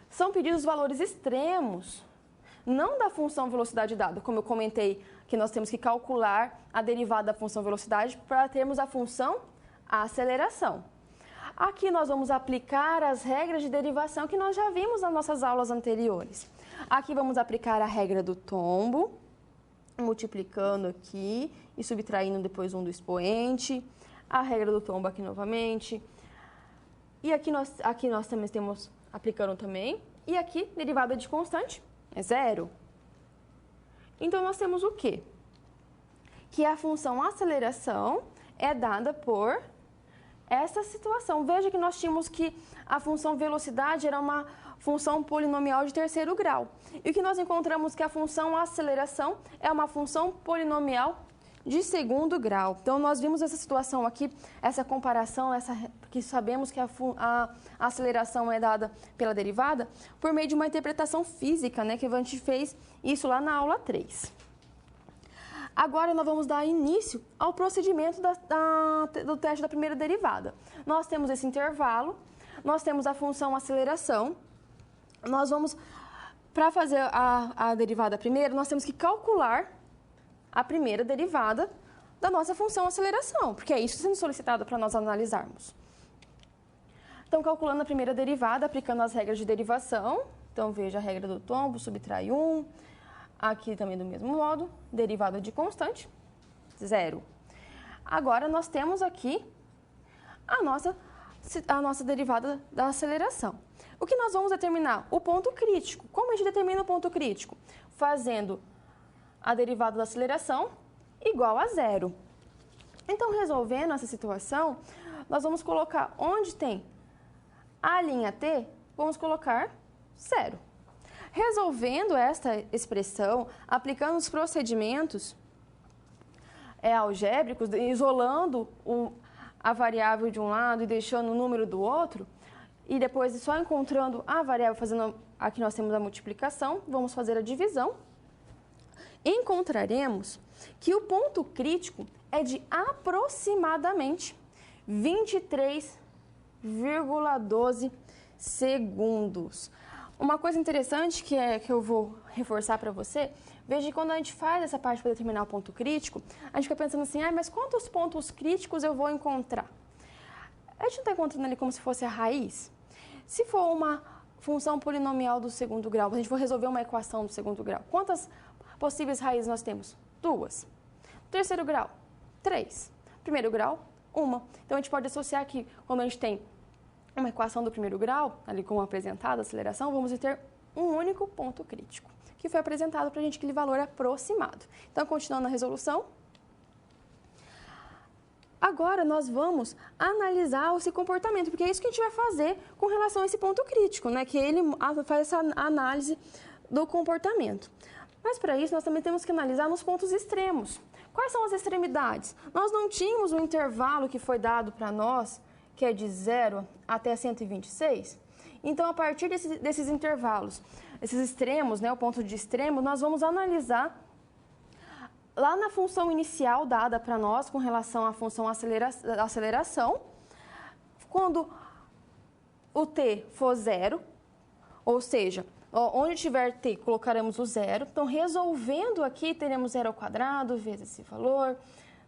São pedidos valores extremos não da função velocidade dada, como eu comentei, que nós temos que calcular a derivada da função velocidade para termos a função aceleração. Aqui nós vamos aplicar as regras de derivação que nós já vimos nas nossas aulas anteriores. Aqui vamos aplicar a regra do tombo, multiplicando aqui e subtraindo depois 1 do expoente. A regra do tombo aqui novamente. E aqui nós também temos aplicando também. E aqui, derivada de constante é 0. Então, nós temos o quê? Que a função aceleração é dada por essa situação. Veja que nós tínhamos que a função velocidade era uma função polinomial de terceiro grau. E o que nós encontramos que a função aceleração é uma função polinomial de segundo grau. Então, nós vimos essa situação aqui, essa comparação, que sabemos que a aceleração é dada pela derivada por meio de uma interpretação física, né, que a gente fez isso lá na aula 3. Agora, nós vamos dar início ao procedimento do teste da primeira derivada. Nós temos esse intervalo, nós temos a função aceleração. Nós vamos, para fazer a derivada primeiro, nós temos que calcular a primeira derivada da nossa função aceleração, porque é isso que está sendo solicitado para nós analisarmos. Então, calculando a primeira derivada, aplicando as regras de derivação. Então, veja a regra do tombo, subtrai 1. Aqui também do mesmo modo, derivada de constante, 0. Agora, nós temos aqui a nossa derivada da aceleração. O que nós vamos determinar? O ponto crítico. Como a gente determina o ponto crítico? Fazendo a derivada da aceleração igual a 0. Então, resolvendo essa situação, nós vamos colocar onde tem a linha T, vamos colocar 0. Resolvendo esta expressão, aplicando os procedimentos algébricos, isolando a variável de um lado e deixando o número do outro, e depois só encontrando a variável, fazendo aqui nós temos a multiplicação, vamos fazer a divisão. Encontraremos que o ponto crítico é de aproximadamente 23,12 segundos. Uma coisa interessante que eu vou reforçar para você, veja que quando a gente faz essa parte para determinar o ponto crítico, a gente fica pensando assim, mas quantos pontos críticos eu vou encontrar? A gente não está encontrando ali como se fosse a raiz? Se for uma função polinomial do segundo grau, a gente for resolver uma equação do segundo grau, quantas possíveis raízes nós temos? 2. Terceiro grau, 3. Primeiro grau, 1. Então, a gente pode associar que quando a gente tem uma equação do primeiro grau, ali como apresentada, a aceleração, vamos ter um único ponto crítico, que foi apresentado para a gente aquele valor aproximado. Então, continuando a resolução. Agora, nós vamos analisar esse comportamento, porque é isso que a gente vai fazer com relação a esse ponto crítico, né? Que ele faz essa análise do comportamento. Mas, para isso, nós também temos que analisar nos pontos extremos. Quais são as extremidades? Nós não tínhamos um intervalo que foi dado para nós, que é de 0 até 126. Então, a partir desses intervalos, esses extremos, né, o ponto de extremo, nós vamos analisar lá na função inicial dada para nós com relação à função aceleração, quando o t for 0, ou seja, onde tiver t, colocaremos o 0. Então, resolvendo aqui, teremos 0 ao quadrado vezes esse valor,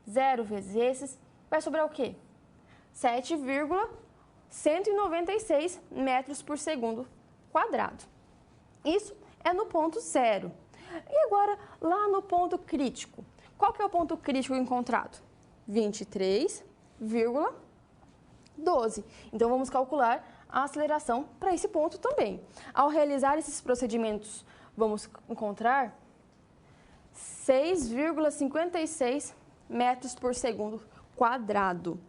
0 vezes esses, vai sobrar o quê? 7,196 metros por segundo quadrado. Isso é no ponto 0. E agora, lá no ponto crítico. Qual que é o ponto crítico encontrado? 23,12. Então, vamos calcular a aceleração para esse ponto também. Ao realizar esses procedimentos, vamos encontrar 6,56 metros por segundo quadrado.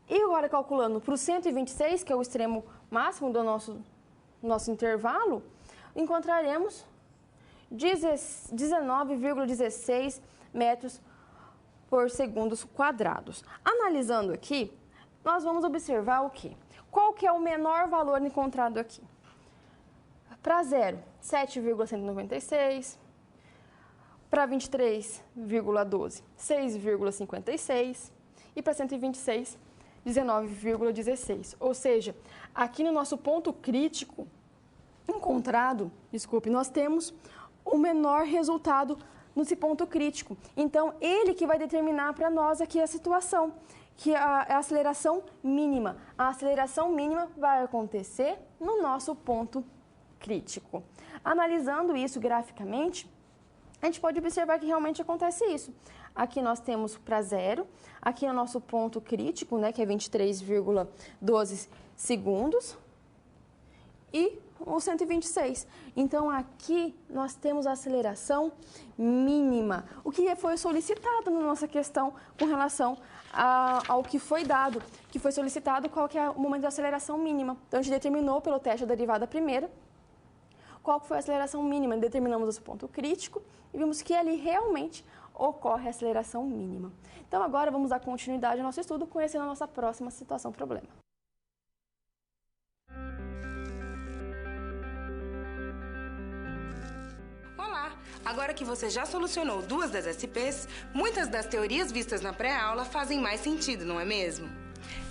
E agora, calculando para o 126, que é o extremo máximo do nosso intervalo, encontraremos 19,16 metros por segundos quadrados. Analisando aqui, nós vamos observar o quê? Qual que é o menor valor encontrado aqui? Para 0, 7,196. Para 23,12, 6,56. E para 126, 19,16. Ou seja, aqui no nosso ponto crítico, encontrado, nós temos o menor resultado nesse ponto crítico. Então, ele que vai determinar para nós aqui a situação, que é a aceleração mínima. A aceleração mínima vai acontecer no nosso ponto crítico. Analisando isso graficamente, a gente pode observar que realmente acontece isso. Aqui nós temos para zero, aqui é o nosso ponto crítico, né, que é 23,12 segundos, e o 126. Então, aqui nós temos a aceleração mínima, o que foi solicitado na nossa questão com relação ao que foi dado, que foi solicitado qual que é o momento da aceleração mínima. Então, a gente determinou pelo teste da derivada primeira qual foi a aceleração mínima, determinamos o ponto crítico e vimos que ali realmente ocorre a aceleração mínima. Então, agora vamos dar continuidade ao nosso estudo, conhecendo a nossa próxima situação-problema. Olá! Agora que você já solucionou 2 das SPs, muitas das teorias vistas na pré-aula fazem mais sentido, não é mesmo?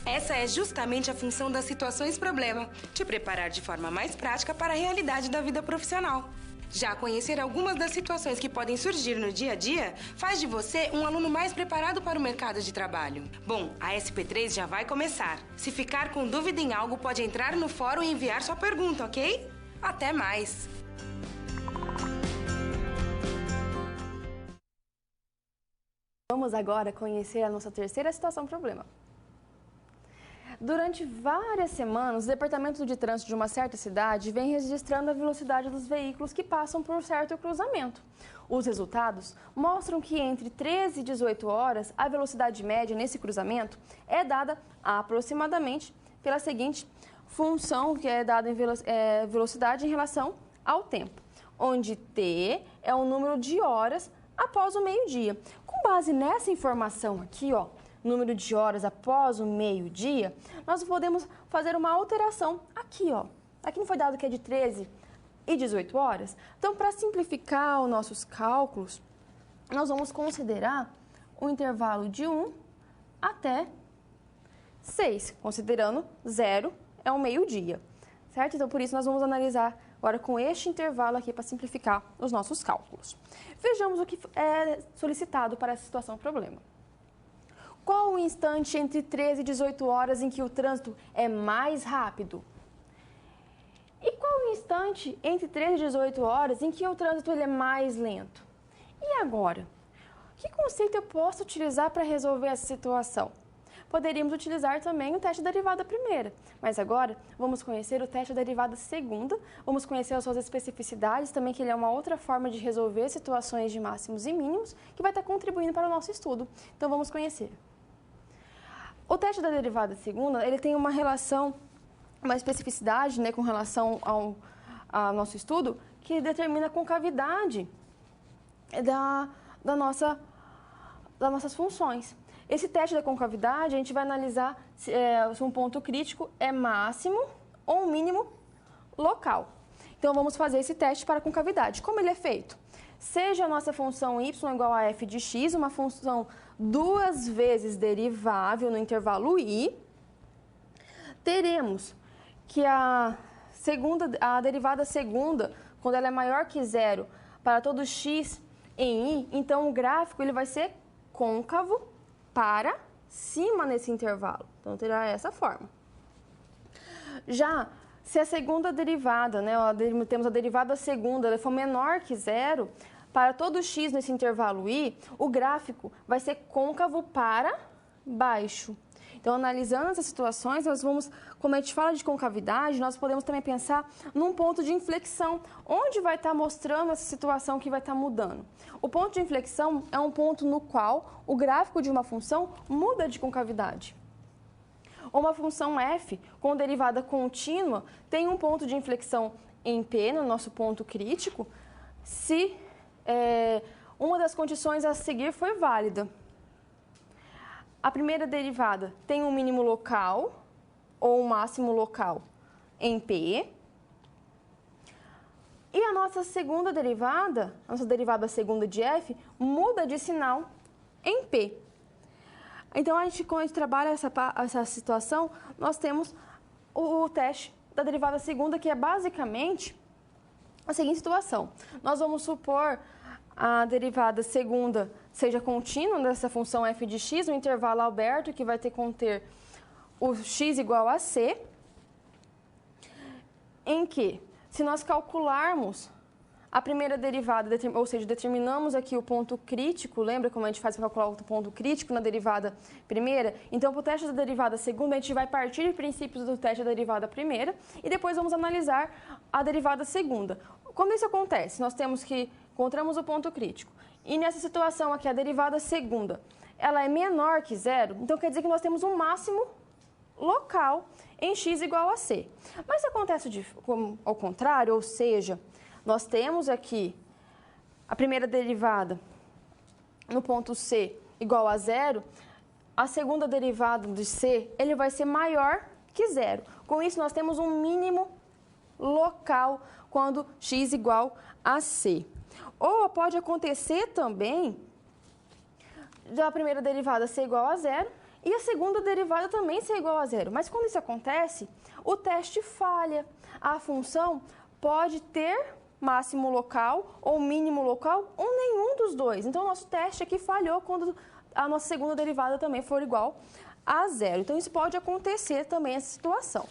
Essa é justamente a função das situações-problema, te preparar de forma mais prática para a realidade da vida profissional. Já conhecer algumas das situações que podem surgir no dia a dia faz de você um aluno mais preparado para o mercado de trabalho. Bom, a SP3 já vai começar. Se ficar com dúvida em algo, pode entrar no fórum e enviar sua pergunta, ok? Até mais! Vamos agora conhecer a nossa terceira situação-problema. Durante várias semanas, o Departamento de Trânsito de uma certa cidade vem registrando a velocidade dos veículos que passam por certo cruzamento. Os resultados mostram que entre 13 e 18 horas, a velocidade média nesse cruzamento é dada aproximadamente pela seguinte função, que é dada em velocidade em relação ao tempo, onde T é o número de horas após o meio-dia. Com base nessa informação aqui, número de horas após o meio-dia, nós podemos fazer uma alteração aqui, Aqui não foi dado que é de 13 e 18 horas. Então, para simplificar os nossos cálculos, nós vamos considerar um intervalo de 1 até 6, considerando 0 é o meio-dia, certo? Então, por isso, nós vamos analisar agora com este intervalo aqui para simplificar os nossos cálculos. Vejamos o que é solicitado para essa situação-problema. Qual o instante entre 13 e 18 horas em que o trânsito é mais rápido? E qual o instante entre 13 e 18 horas em que o trânsito ele é mais lento? E agora? Que conceito eu posso utilizar para resolver essa situação? Poderíamos utilizar também o teste da derivada primeira, mas agora vamos conhecer o teste da derivada segunda, vamos conhecer as suas especificidades, também que ele é uma outra forma de resolver situações de máximos e mínimos, que vai estar contribuindo para o nosso estudo. Então vamos conhecer. O teste da derivada segunda, ele tem uma relação, uma especificidade, com relação ao nosso estudo, que determina a concavidade das nossas funções. Esse teste da concavidade, a gente vai analisar se um ponto crítico é máximo ou mínimo local. Então, vamos fazer esse teste para a concavidade. Como ele é feito? Seja a nossa função y igual a f de x, uma função 2 vezes derivável no intervalo i, teremos que a derivada segunda, quando ela é maior que 0 para todo x em i, então o gráfico ele vai ser côncavo para cima nesse intervalo. Então, terá essa forma. Já se a segunda derivada, temos a derivada segunda, ela for menor que 0, para todo x nesse intervalo i, o gráfico vai ser côncavo para baixo. Então, analisando essas situações, nós vamos, como a gente fala de concavidade, nós podemos também pensar num ponto de inflexão, onde vai estar mostrando essa situação que vai estar mudando. O ponto de inflexão é um ponto no qual o gráfico de uma função muda de concavidade. Uma função f com derivada contínua tem um ponto de inflexão em P, no nosso ponto crítico, se uma das condições a seguir foi válida. A primeira derivada tem um mínimo local ou um máximo local em P. E a nossa segunda derivada, a nossa derivada segunda de f, muda de sinal em P. Então, quando a gente trabalha essa situação, nós temos o teste da derivada segunda, que é basicamente a seguinte situação. Nós vamos supor a derivada segunda seja contínua dessa função f de x, no intervalo aberto, que vai conter o x igual a c, em que, se nós calcularmos a primeira derivada, ou seja, determinamos aqui o ponto crítico, lembra como a gente faz para calcular o ponto crítico na derivada primeira? Então, para o teste da derivada segunda, a gente vai partir de princípios do teste da derivada primeira e depois vamos analisar a derivada segunda. Como isso acontece? Nós encontramos o ponto crítico. E nessa situação aqui, a derivada segunda, ela é menor que zero, então quer dizer que nós temos um máximo local em x igual a c. Mas se acontece ao contrário, ou seja, nós temos aqui a primeira derivada no ponto C igual a zero, a segunda derivada de C ele vai ser maior que zero. Com isso, nós temos um mínimo local quando x igual a C. Ou pode acontecer também da primeira derivada ser igual a zero e a segunda derivada também ser igual a zero. Mas quando isso acontece, o teste falha. A função pode ter máximo local ou mínimo local ou nenhum dos dois. Então, o nosso teste aqui falhou quando a nossa segunda derivada também for igual a zero. Então, isso pode acontecer também essa situação.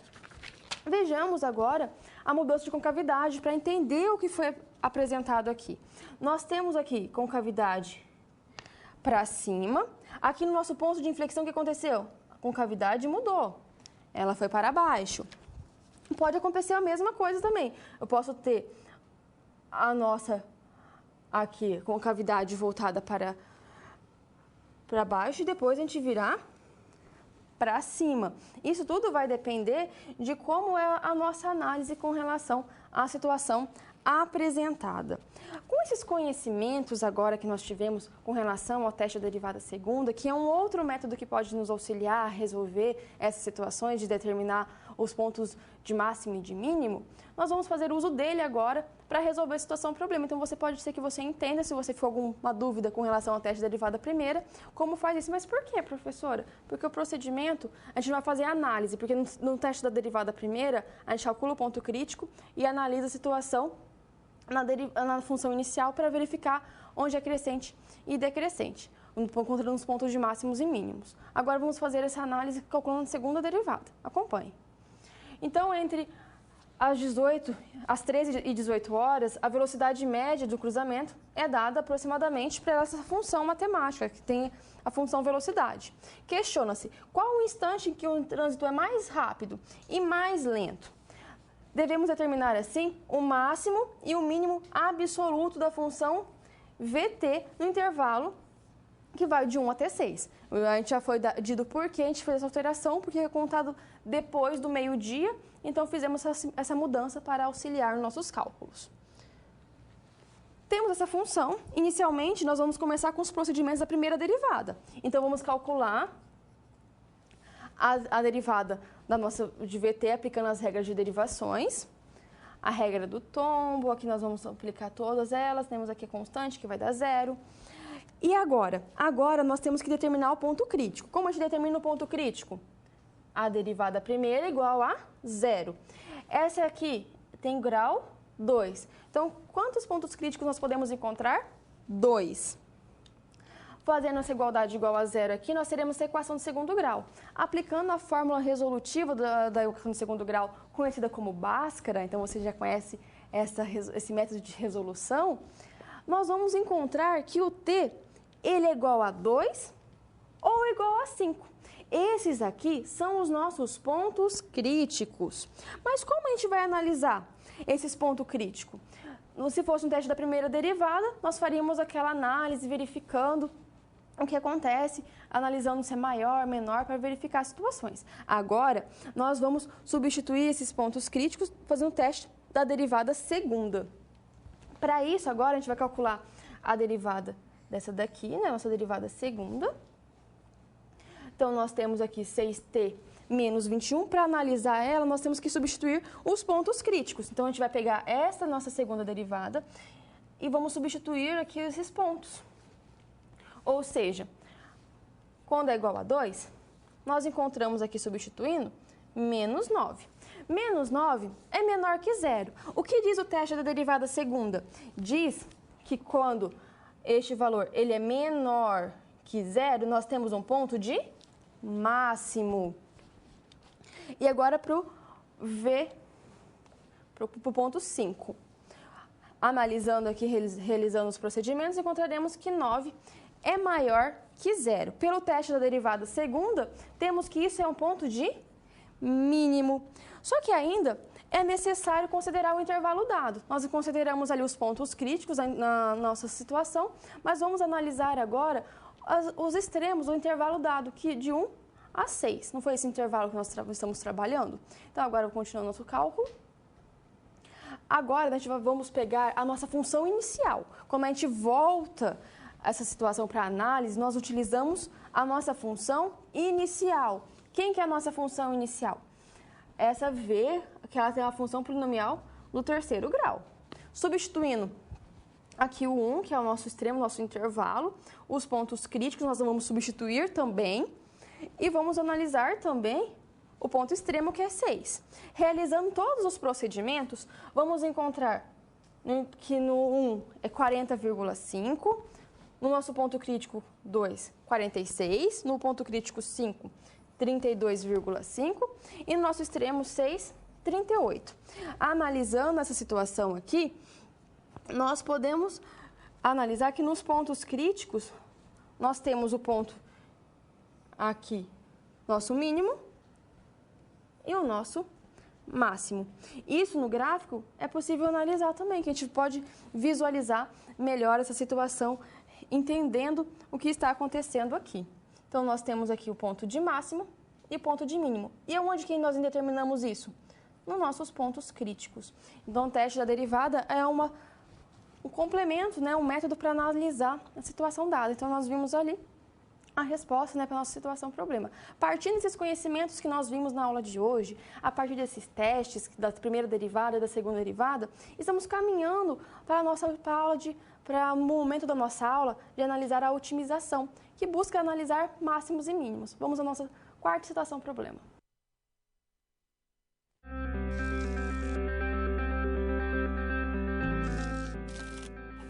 Vejamos agora a mudança de concavidade para entender o que foi apresentado aqui. Nós temos aqui concavidade para cima. Aqui no nosso ponto de inflexão, o que aconteceu? A concavidade mudou. Ela foi para baixo. Pode acontecer a mesma coisa também. Eu posso ter a nossa aqui concavidade voltada para baixo e depois a gente virar para cima. Isso tudo vai depender de como é a nossa análise com relação à situação apresentada. Com esses conhecimentos agora que nós tivemos com relação ao teste da derivada segunda, que é um outro método que pode nos auxiliar a resolver essas situações de determinar os pontos de máximo e de mínimo, nós vamos fazer uso dele agora para resolver a situação problema. Então, pode ser que você entenda, se você for alguma dúvida com relação ao teste da derivada primeira, como faz isso. Mas por quê, professora? Porque o procedimento, a gente vai fazer análise, porque no teste da derivada primeira, a gente calcula o ponto crítico e analisa a situação na função inicial para verificar onde é crescente e decrescente, encontrando os pontos de máximos e mínimos. Agora, vamos fazer essa análise calculando a segunda derivada. Acompanhe. Então, entre às 13 e 18 horas, a velocidade média do cruzamento é dada aproximadamente para essa função matemática, que tem a função velocidade. Questiona-se qual o instante em que o trânsito é mais rápido e mais lento. Devemos determinar, assim, o máximo e o mínimo absoluto da função VT no intervalo que vai de 1 até 6. A gente já foi dito por que a gente fez essa alteração, porque é contado depois do meio-dia, então fizemos essa mudança para auxiliar nos nossos cálculos. Temos essa função. Inicialmente, nós vamos começar com os procedimentos da primeira derivada. Então, vamos calcular a derivada de VT aplicando as regras de derivações. A regra do tombo, aqui nós vamos aplicar todas elas. Temos aqui a constante, que vai dar zero. E agora? Agora, nós temos que determinar o ponto crítico. Como a gente determina o ponto crítico? A derivada primeira é igual a zero. Essa aqui tem grau 2. Então, quantos pontos críticos nós podemos encontrar? 2. Fazendo essa igualdade igual a zero aqui, nós teremos a equação de segundo grau. Aplicando a fórmula resolutiva da equação de segundo grau, conhecida como Bhaskara, então você já conhece esse método de resolução, nós vamos encontrar que o t ele é igual a 2 ou igual a 5. Esses aqui são os nossos pontos críticos. Mas como a gente vai analisar esses pontos críticos? Se fosse um teste da primeira derivada, nós faríamos aquela análise verificando o que acontece, analisando se é maior, menor, para verificar as situações. Agora, nós vamos substituir esses pontos críticos fazendo o teste da derivada segunda. Para isso, agora, a gente vai calcular a derivada dessa daqui, né? Nossa derivada segunda. Então, nós temos aqui 6t menos 21. Para analisar ela, nós temos que substituir os pontos críticos. Então, a gente vai pegar essa nossa segunda derivada e vamos substituir aqui esses pontos. Ou seja, quando é igual a 2, nós encontramos aqui substituindo menos 9. Menos 9 é menor que zero. O que diz o teste da derivada segunda? Diz que quando este valor ele é menor que zero, nós temos um ponto de máximo. E agora para o ponto 5. Analisando aqui, realizando os procedimentos, encontraremos que 9 é maior que zero. Pelo teste da derivada segunda, temos que isso é um ponto de mínimo. Só que ainda é necessário considerar o intervalo dado. Nós consideramos ali os pontos críticos na nossa situação, mas vamos analisar agora os extremos, o intervalo dado, que de 1 a 6. Não foi esse intervalo que nós estamos trabalhando? Então, agora, continuando nosso cálculo. Agora, vamos pegar a nossa função inicial. Como a gente volta essa situação para análise, nós utilizamos a nossa função inicial. Quem que é a nossa função inicial? Essa V, que ela tem uma função polinomial do terceiro grau. Substituindo aqui o 1, que é o nosso extremo, nosso intervalo, os pontos críticos nós vamos substituir também e vamos analisar também o ponto extremo, que é 6. Realizando todos os procedimentos, vamos encontrar que no 1 é 40,5, no nosso ponto crítico 2, 46, no ponto crítico 5, 32,5 e no nosso extremo 6, 38. Analisando essa situação aqui, nós podemos analisar que nos pontos críticos, nós temos o ponto aqui, nosso mínimo, e o nosso máximo. Isso no gráfico é possível analisar também, que a gente pode visualizar melhor essa situação, entendendo o que está acontecendo aqui. Então, nós temos aqui o ponto de máximo e o ponto de mínimo. E onde que nós determinamos isso? Nos nossos pontos críticos. Então, o teste da derivada é um complemento, um método para analisar a situação dada. Então, nós vimos ali a resposta para a nossa situação problema. Partindo desses conhecimentos que nós vimos na aula de hoje, a partir desses testes, da primeira derivada e da segunda derivada, estamos caminhando para o momento da nossa aula de analisar a otimização, que busca analisar máximos e mínimos. Vamos à nossa quarta situação problema.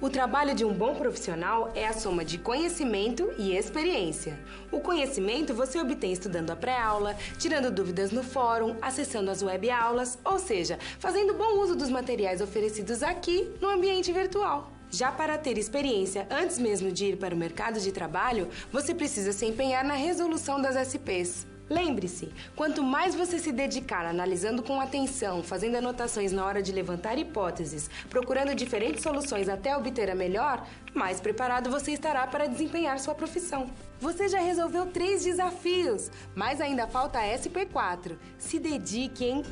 O trabalho de um bom profissional é a soma de conhecimento e experiência. O conhecimento você obtém estudando a pré-aula, tirando dúvidas no fórum, acessando as web-aulas, ou seja, fazendo bom uso dos materiais oferecidos aqui no ambiente virtual. Já para ter experiência antes mesmo de ir para o mercado de trabalho, você precisa se empenhar na resolução das SPs. Lembre-se, quanto mais você se dedicar analisando com atenção, fazendo anotações na hora de levantar hipóteses, procurando diferentes soluções até obter a melhor, mais preparado você estará para desempenhar sua profissão. Você já resolveu 3 desafios, mas ainda falta a SP4. Se dedique, hein?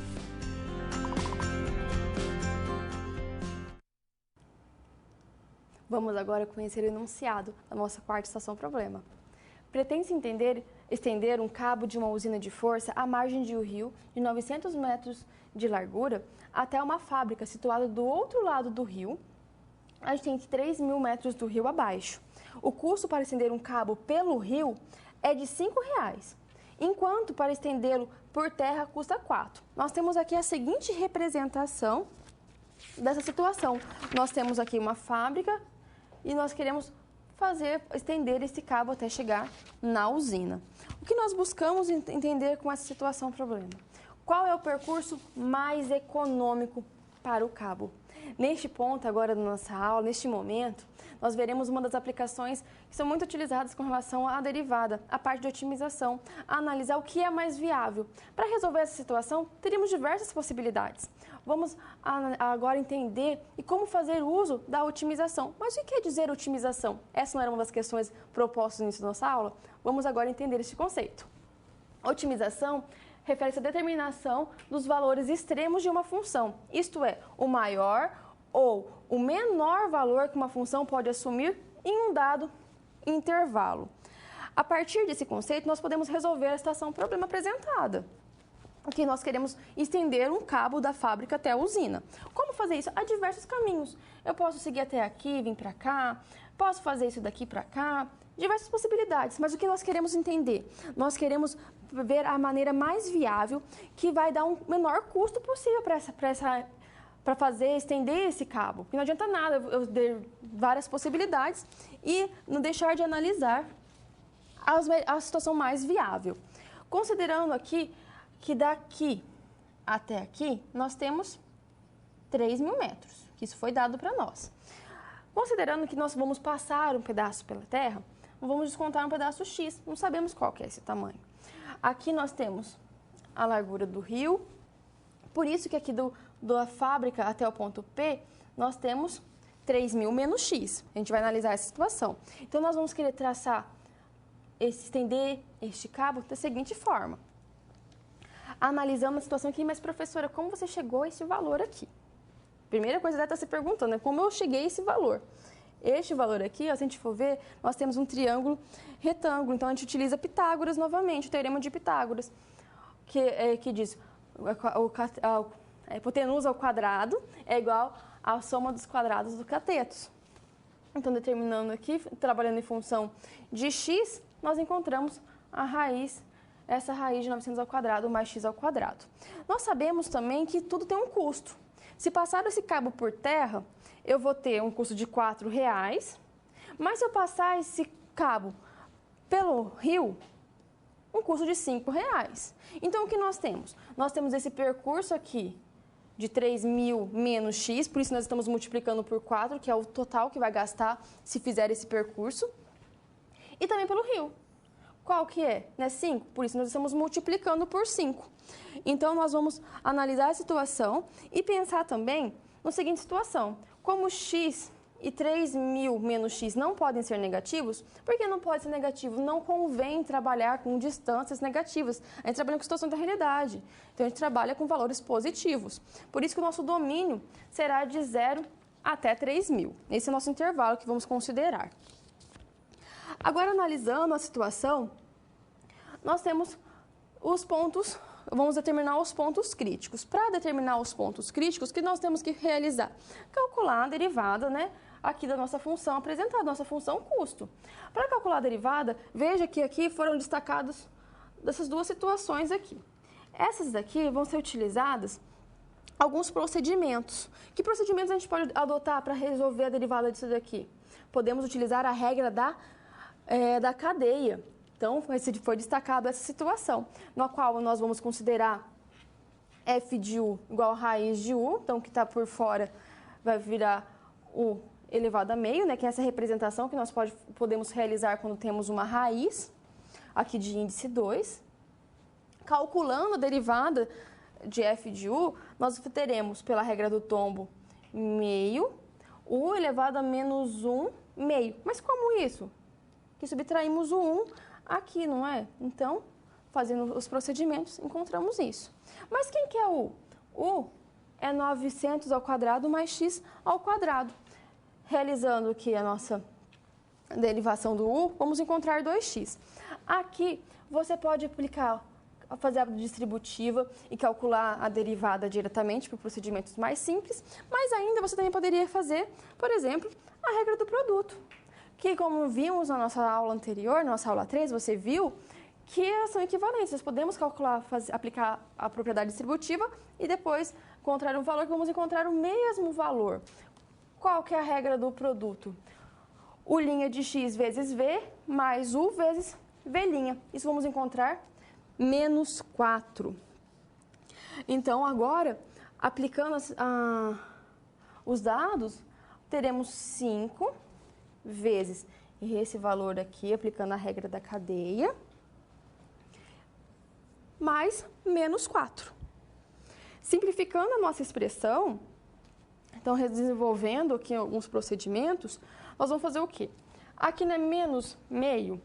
Vamos agora conhecer o enunciado da nossa quarta estação problema. Pretende-se estender um cabo de uma usina de força à margem de um rio de 900 metros de largura até uma fábrica situada do outro lado do rio, a gente tem 3.000 metros do rio abaixo. O custo para estender um cabo pelo rio é de R$ 5,00, enquanto para estendê-lo por terra custa R$ 4,00. Nós temos aqui a seguinte representação dessa situação. Nós temos aqui uma fábrica e nós queremos estender esse cabo até chegar na usina. O que nós buscamos entender com essa situação problema? Qual é o percurso mais econômico para o cabo? Neste ponto, agora da nossa aula, neste momento, nós veremos uma das aplicações que são muito utilizadas com relação à derivada, a parte de otimização, a analisar o que é mais viável. Para resolver essa situação, teríamos diversas possibilidades. Vamos agora entender e como fazer uso da otimização. Mas o que quer dizer otimização? Essa não era uma das questões propostas no início da nossa aula? Vamos agora entender esse conceito. Otimização refere-se à determinação dos valores extremos de uma função, isto é, o maior ou o menor valor que uma função pode assumir em um dado intervalo. A partir desse conceito, nós podemos resolver a situação problema apresentada. que nós queremos estender um cabo da fábrica até a usina. Como fazer isso? Há diversos caminhos. Eu posso seguir até aqui, vir para cá, posso fazer isso daqui para cá, diversas possibilidades. Mas o que nós queremos entender? Nós queremos ver a maneira mais viável que vai dar um menor custo possível para fazer, estender esse cabo. Porque não adianta nada eu ter várias possibilidades e não deixar de analisar a situação mais viável. Considerando aqui que daqui até aqui nós temos 3.000 metros, que isso foi dado para nós. Considerando que nós vamos passar um pedaço pela terra, vamos descontar um pedaço X, não sabemos qual que é esse tamanho. Aqui nós temos a largura do rio, por isso que aqui da fábrica até o ponto P, nós temos 3.000 menos X. A gente vai analisar essa situação. Então, nós vamos querer estender este cabo da seguinte forma. Analisando a situação aqui, mas professora, como você chegou a esse valor aqui? Primeira coisa que deve estar se perguntando é como eu cheguei a esse valor. Este valor aqui, ó, se a gente for ver, nós temos um triângulo retângulo, então a gente utiliza Pitágoras novamente, o teorema de Pitágoras, que diz a hipotenusa ao quadrado é igual à soma dos quadrados dos catetos. Então, determinando aqui, trabalhando em função de x, nós encontramos essa raiz de 900 ao quadrado mais x ao quadrado. Nós sabemos também que tudo tem um custo. Se passar esse cabo por terra, eu vou ter um custo de R$4, mas se eu passar esse cabo pelo rio, um custo de R$5. Então, o que nós temos? Nós temos esse percurso aqui de 3.000 menos x, por isso nós estamos multiplicando por 4, que é o total que vai gastar se fizer esse percurso. E também pelo rio. Qual que é? 5? Por isso nós estamos multiplicando por 5. Então, nós vamos analisar a situação e pensar também na seguinte situação. Como x e 3.000 menos x não podem ser negativos, por que não pode ser negativo? Não convém trabalhar com distâncias negativas. A gente trabalha com situação da realidade. Então, a gente trabalha com valores positivos. Por isso que o nosso domínio será de 0 até 3.000. Esse é o nosso intervalo que vamos considerar. Agora, analisando a situação, nós temos os pontos, vamos determinar os pontos críticos. Para determinar os pontos críticos, o que nós temos que realizar? Calcular a derivada, aqui da nossa função apresentada, nossa função custo. Para calcular a derivada, veja que aqui foram destacados dessas duas situações aqui. Essas daqui vão ser utilizadas alguns procedimentos. Que procedimentos a gente pode adotar para resolver a derivada disso daqui? Podemos utilizar a regra da cadeia. Então, foi destacado essa situação, na qual nós vamos considerar f de u igual a raiz de u, então, que está por fora vai virar u elevado a meio, que é essa representação que nós podemos realizar quando temos uma raiz, aqui de índice 2. Calculando a derivada de f de u, nós teremos, pela regra do tombo, meio, u elevado a menos 1 meio. Mas como isso? Que subtraímos o 1 aqui, não é? Então, fazendo os procedimentos, encontramos isso. Mas quem que é u? U é 900 ao quadrado mais x ao quadrado. Realizando aqui a nossa derivação do u, vamos encontrar 2x. Aqui, você pode fazer a distributiva e calcular a derivada diretamente por procedimentos mais simples, mas ainda você também poderia fazer, por exemplo, a regra do produto, que, como vimos na nossa aula anterior, na nossa aula 3, você viu que elas são equivalentes. Nós podemos calcular, aplicar a propriedade distributiva e depois encontrar um valor que vamos encontrar o mesmo valor. Qual que é a regra do produto? U' de x vezes v mais u vezes v'. Isso vamos encontrar menos 4. Então, agora, aplicando os dados, teremos 5 vezes esse valor aqui, aplicando a regra da cadeia, mais menos 4. Simplificando a nossa expressão, então, desenvolvendo aqui alguns procedimentos, nós vamos fazer o quê? Aqui não é menos meio.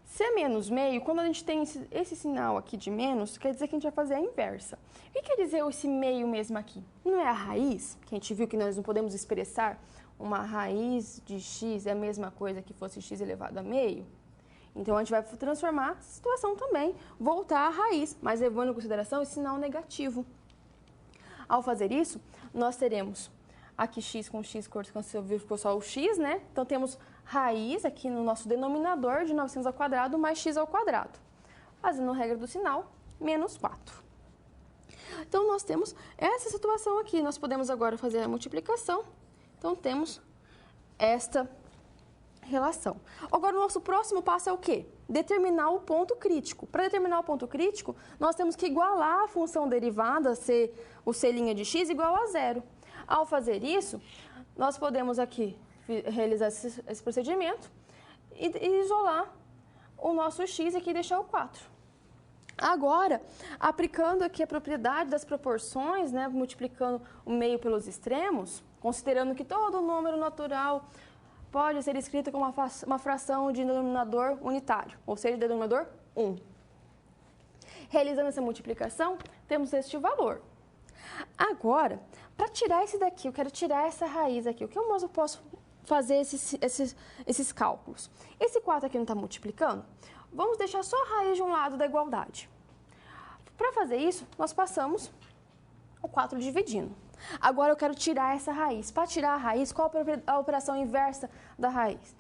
Se é menos meio, quando a gente tem esse sinal aqui de menos, quer dizer que a gente vai fazer a inversa. O que quer dizer esse meio mesmo aqui? Não é a raiz, que a gente viu que nós não podemos expressar uma raiz de x é a mesma coisa que fosse x elevado a meio? Então, a gente vai transformar a situação também, voltar à raiz, mas levando em consideração esse sinal negativo. Ao fazer isso, nós teremos aqui x com x, você viu que ficou só o x, né? Então, temos raiz aqui no nosso denominador de 900 ao quadrado mais x ao quadrado. Fazendo a regra do sinal, menos 4. Então, nós temos essa situação aqui. Nós podemos agora fazer a multiplicação. Então, temos esta relação. Agora, o nosso próximo passo é o quê? Determinar o ponto crítico. Para determinar o ponto crítico, nós temos que igualar a função derivada, o c' de x, igual a zero. Ao fazer isso, nós podemos aqui realizar esse procedimento e isolar o nosso x aqui e deixar o 4. Agora, aplicando aqui a propriedade das proporções, né, multiplicando o meio pelos extremos, considerando que todo número natural pode ser escrito como uma fração de denominador unitário, ou seja, denominador 1. Realizando essa multiplicação, temos este valor. Agora, para tirar esse daqui, eu quero tirar essa raiz aqui. O que eu posso fazer esses cálculos? Esse 4 aqui não está multiplicando? Vamos deixar só a raiz de um lado da igualdade. Para fazer isso, nós passamos o 4 dividindo. Agora eu quero tirar essa raiz. Para tirar a raiz, qual a operação inversa da raiz?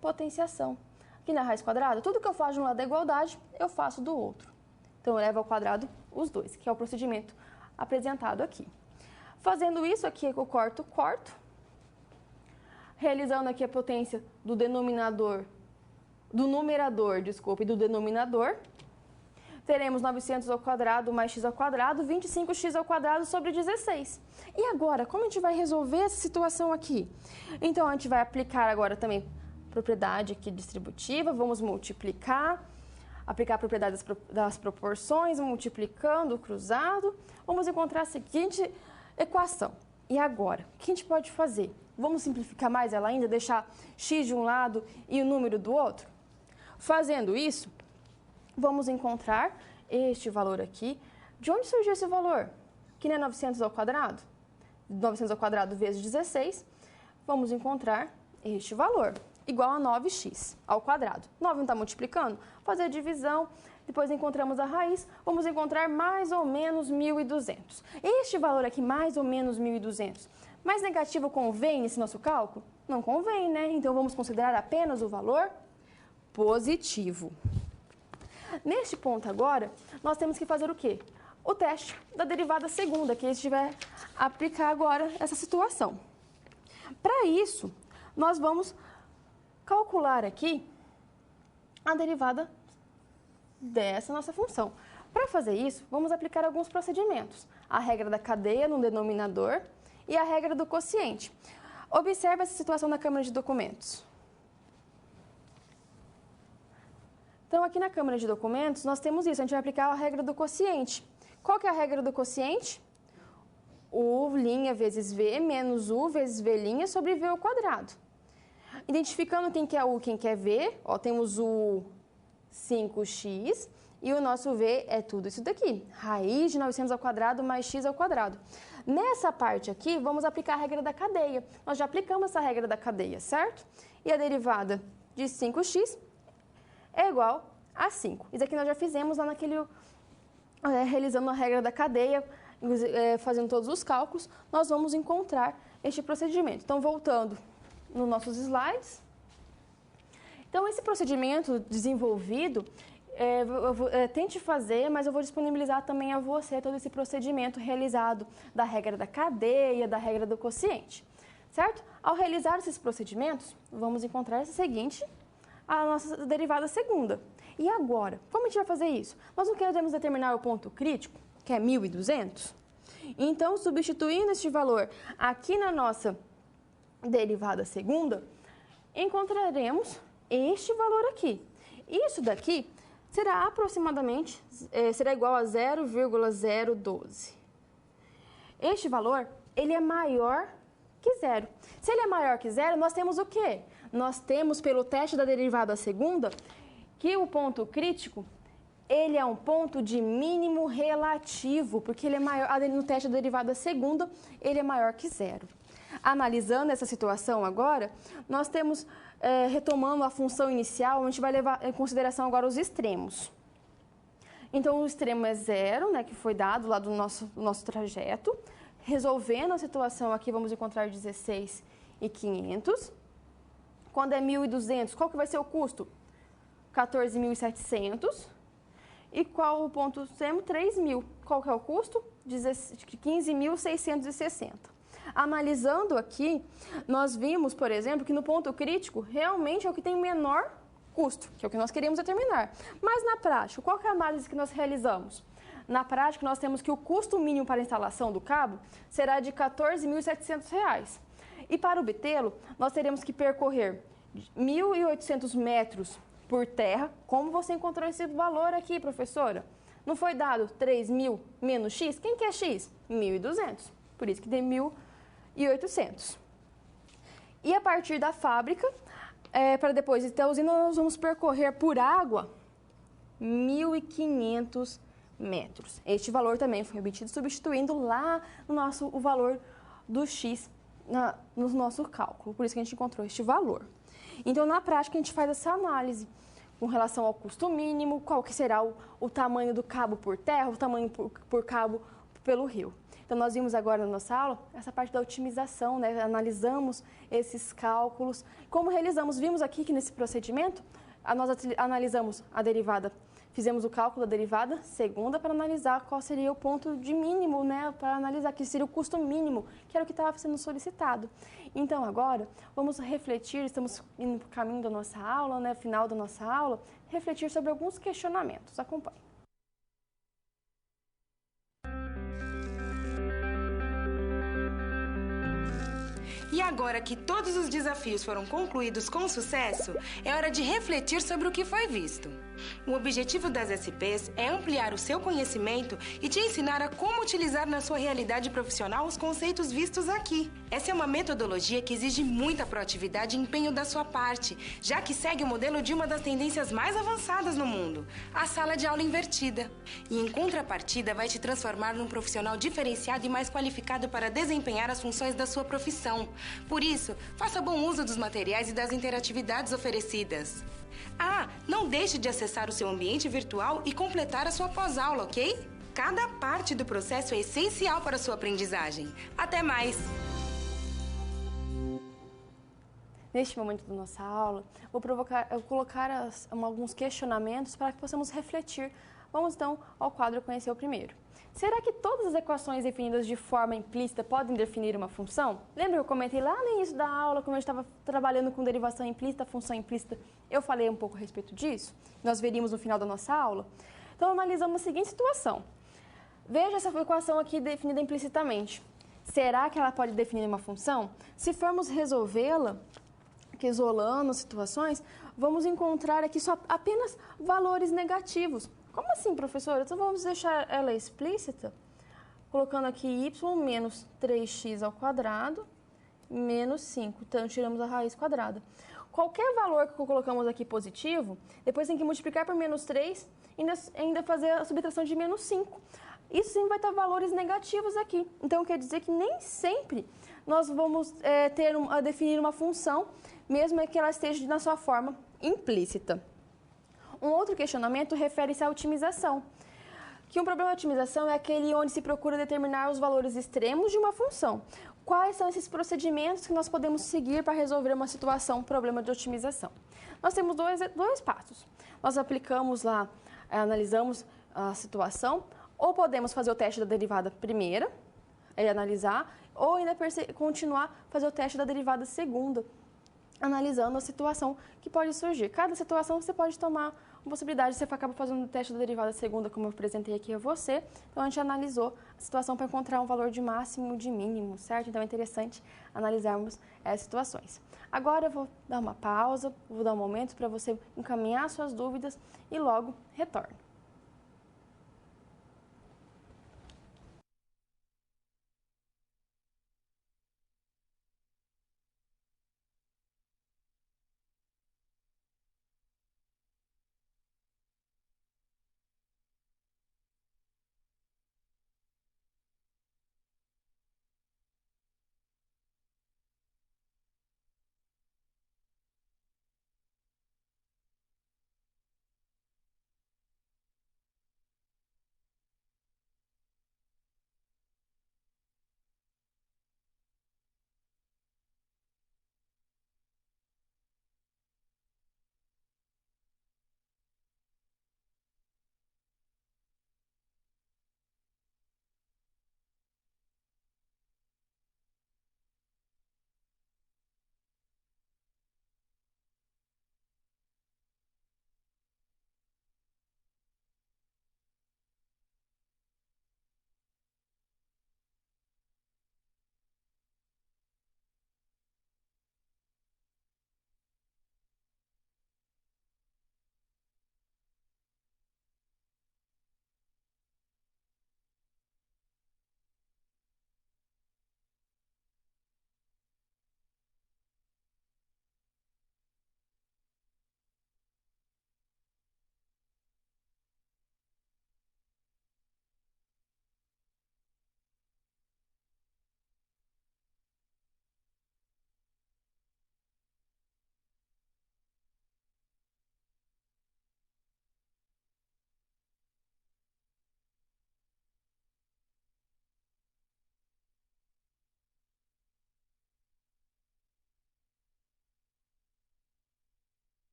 Potenciação. Aqui na raiz quadrada, tudo que eu faço de um lado da igualdade, eu faço do outro. Então, eu levo ao quadrado os dois, que é o procedimento apresentado aqui. Fazendo isso, aqui eu corto. Realizando aqui a potência do numerador, e do denominador. Teremos 900 ao quadrado mais x ao quadrado, 25x ao quadrado sobre 16. E agora, como a gente vai resolver essa situação aqui? Então, a gente vai aplicar agora também propriedade aqui distributiva, vamos multiplicar, aplicar a propriedade das proporções, multiplicando, cruzado, vamos encontrar a seguinte equação. E agora, o que a gente pode fazer? Vamos simplificar mais ela ainda, deixar x de um lado e o número do outro? Fazendo isso, vamos encontrar este valor aqui. De onde surgiu esse valor? Que não é 900 ao quadrado? 900 ao quadrado vezes 16, vamos encontrar este valor, igual a 9x ao quadrado. 9 não está multiplicando? Fazer a divisão, depois encontramos a raiz, vamos encontrar mais ou menos 1.200. Este valor aqui, mais ou menos 1.200, mais negativo convém nesse nosso cálculo? Não convém, né? Então, vamos considerar apenas o valor positivo. Neste ponto agora, nós temos que fazer o quê? O teste da derivada segunda, que a gente vai aplicar agora essa situação. Para isso, nós vamos calcular aqui a derivada dessa nossa função. Para fazer isso, vamos aplicar alguns procedimentos. A regra da cadeia no denominador e a regra do quociente. Observe essa situação na Câmara de Documentos. Então, aqui na Câmara de Documentos, nós temos isso. A gente vai aplicar a regra do quociente. Qual que é a regra do quociente? U' vezes V menos U vezes V' sobre V ao quadrado. Identificando quem que é U e quem que é V, ó, temos o 5x e o nosso V é tudo isso daqui. Raiz de 900 ao quadrado mais x ao quadrado. Nessa parte aqui, vamos aplicar a regra da cadeia. Nós já aplicamos essa regra da cadeia, certo? E a derivada de 5x é igual a 5. Isso aqui nós já fizemos lá naquele, realizando a regra da cadeia, fazendo todos os cálculos, nós vamos encontrar este procedimento. Então, voltando nos nossos slides. Então, esse procedimento desenvolvido, tente fazer, mas eu vou disponibilizar também a você todo esse procedimento realizado da regra da cadeia, da regra do quociente, certo? Ao realizar esses procedimentos, vamos encontrar essa seguinte, a nossa derivada segunda. E agora, como a gente vai fazer isso? Nós não queremos determinar o ponto crítico, que é 1.200. Então, substituindo este valor aqui na nossa derivada segunda, encontraremos este valor aqui. Isso daqui será aproximadamente, será igual a 0,012. Este valor, ele é maior que zero. Se ele é maior que zero, nós temos o quê? Nós temos, pelo teste da derivada segunda, que o ponto crítico, ele é um ponto de mínimo relativo, porque ele é maior, no teste da derivada segunda, ele é maior que zero. Analisando essa situação agora, nós temos retomando a função inicial, a gente vai levar em consideração agora os extremos. Então, o extremo é 0, né, que foi dado lá do nosso trajeto. Resolvendo a situação aqui, vamos encontrar 16.500. Quando é 1.200, qual que vai ser o custo? 14.700. E qual o ponto extremo? 3.000. Qual que é o custo? 15.660. Analisando aqui, nós vimos, por exemplo, que no ponto crítico realmente é o que tem menor custo, que é o que nós queríamos determinar. Mas na prática, qual que é a análise que nós realizamos? Na prática, nós temos que o custo mínimo para a instalação do cabo será de R$ 14.700. E para obtê-lo, nós teremos que percorrer 1.800 metros por terra. Como você encontrou esse valor aqui, professora? Não foi dado 3.000 menos X? Quem que é X? 1.200. Por isso que tem 1.800. E a partir da fábrica, para depois ir até a usina, nós vamos percorrer por água 1.500 metros. Este valor também foi obtido substituindo lá o valor do X no nosso cálculo. Por isso que a gente encontrou este valor. Então, na prática, a gente faz essa análise com relação ao custo mínimo, qual que será o tamanho do cabo por terra, o tamanho por cabo pelo rio. Então, nós vimos agora na nossa aula essa parte da otimização, né? Analisamos esses cálculos. Como realizamos? Vimos aqui que nesse procedimento, nós analisamos a derivada, fizemos o cálculo da derivada segunda para analisar qual seria o ponto de mínimo, né? Para analisar que seria o custo mínimo, que era o que estava sendo solicitado. Então, agora, vamos refletir, estamos indo para o caminho da nossa aula, né? Final da nossa aula, refletir sobre alguns questionamentos. Acompanhe. E agora que todos os desafios foram concluídos com sucesso, é hora de refletir sobre o que foi visto. O objetivo das SPs é ampliar o seu conhecimento e te ensinar a como utilizar na sua realidade profissional os conceitos vistos aqui. Essa é uma metodologia que exige muita proatividade e empenho da sua parte, já que segue o modelo de uma das tendências mais avançadas no mundo, a sala de aula invertida. E em contrapartida, vai te transformar num profissional diferenciado e mais qualificado para desempenhar as funções da sua profissão. Por isso, faça bom uso dos materiais e das interatividades oferecidas. Ah, não deixe de acessar o seu ambiente virtual e completar a sua pós-aula, ok? Cada parte do processo é essencial para a sua aprendizagem. Até mais! Neste momento da nossa aula, vou colocar alguns questionamentos para que possamos refletir. Vamos então ao quadro Conhecer o Primeiro. Será que todas as equações definidas de forma implícita podem definir uma função? Lembra que eu comentei lá no início da aula, quando eu estava trabalhando com derivação implícita, função implícita, eu falei um pouco a respeito disso? Nós veríamos no final da nossa aula. Então, analisamos a seguinte situação. Veja essa equação aqui definida implicitamente. Será que ela pode definir uma função? Se formos resolvê-la, que isolando situações, vamos encontrar aqui só apenas valores negativos. Como assim, professora? Então, vamos deixar ela explícita, colocando aqui y menos 3x ao quadrado menos 5. Então, tiramos a raiz quadrada. Qualquer valor que colocamos aqui positivo, depois tem que multiplicar por menos 3 e ainda fazer a subtração de menos 5. Isso sim vai estar valores negativos aqui. Então, quer dizer que nem sempre nós vamos definir uma função, mesmo que ela esteja na sua forma implícita. Um outro questionamento refere-se à otimização. Que um problema de otimização é aquele onde se procura determinar os valores extremos de uma função. Quais são esses procedimentos que nós podemos seguir para resolver uma situação, um problema de otimização? Nós temos dois passos. Nós aplicamos lá, analisamos a situação, ou podemos fazer o teste da derivada primeira, analisar, ou ainda continuar fazer o teste da derivada segunda, analisando a situação que pode surgir. Cada situação você pode tomar uma possibilidade, você acaba fazendo o teste da derivada segunda, como eu apresentei aqui a você. Então, a gente analisou a situação para encontrar um valor de máximo e de mínimo, certo? Então, é interessante analisarmos essas situações. Agora, eu vou dar uma pausa, vou dar um momento para você encaminhar suas dúvidas e logo retorno.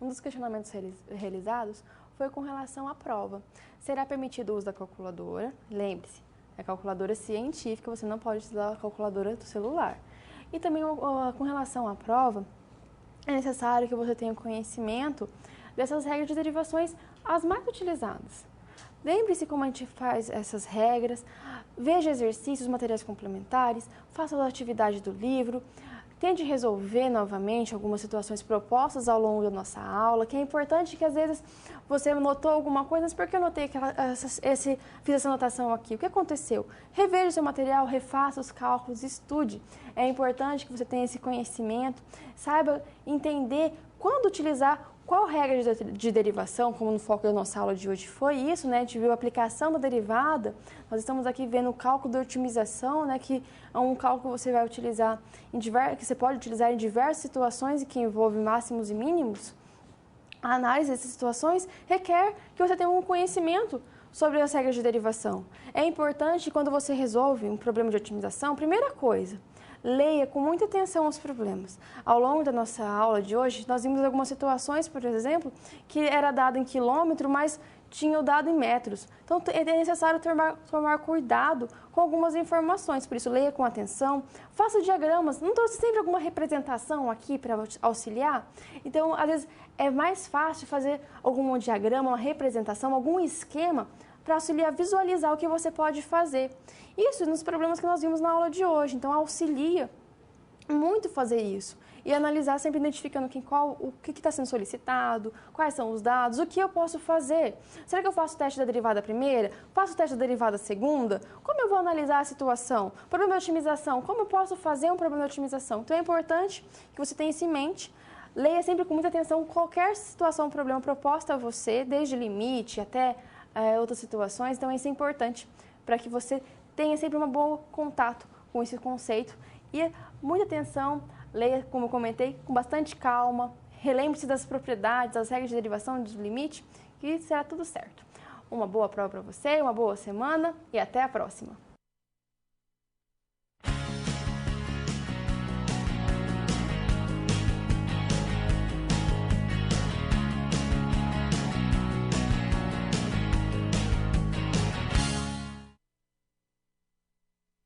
um dos questionamentos realizados foi com relação à prova. Será permitido o uso da calculadora? Lembre-se, é calculadora científica, você não pode utilizar a calculadora do celular. E também com relação à prova, é necessário que você tenha conhecimento dessas regras de derivações as mais utilizadas. Lembre-se como a gente faz essas regras, veja exercícios, materiais complementares, faça a atividade do livro, tente resolver novamente algumas situações propostas ao longo da nossa aula, que é importante que às vezes você notou alguma coisa, mas por que eu notei fiz essa anotação aqui? O que aconteceu? Reveja o seu material, refaça os cálculos, estude. É importante que você tenha esse conhecimento, saiba entender quando utilizar qual regra de derivação, como no foco da nossa aula de hoje foi isso, né? A gente viu a aplicação da derivada, nós estamos aqui vendo o cálculo de otimização, né? Que é um cálculo que você vai utilizar, que você pode utilizar em diversas situações e que envolve máximos e mínimos. A análise dessas situações requer que você tenha um conhecimento sobre as regras de derivação. É importante quando você resolve um problema de otimização, primeira coisa, leia com muita atenção os problemas. Ao longo da nossa aula de hoje, nós vimos algumas situações, por exemplo, que era dado em quilômetro, mas tinha o dado em metros. Então, é necessário tomar cuidado com algumas informações. Por isso, leia com atenção, faça diagramas. Não trouxe sempre alguma representação aqui para auxiliar? Então, às vezes, é mais fácil fazer algum diagrama, uma representação, algum esquema para auxiliar a visualizar o que você pode fazer. Isso nos problemas que nós vimos na aula de hoje. Então, auxilia muito fazer isso. E analisar sempre identificando o que está sendo solicitado, quais são os dados, o que eu posso fazer. Será que eu faço o teste da derivada primeira? Faço o teste da derivada segunda? Como eu vou analisar a situação? Problema de otimização. Como eu posso fazer um problema de otimização? Então, é importante que você tenha isso em mente. Leia sempre com muita atenção qualquer situação, problema proposta a você, desde limite até outras situações. Então, isso é importante para que você tenha sempre um bom contato com esse conceito. E muita atenção, leia, como eu comentei, com bastante calma, relembre-se das propriedades, das regras de derivação, do limite, que será tudo certo. Uma boa prova para você, uma boa semana e até a próxima!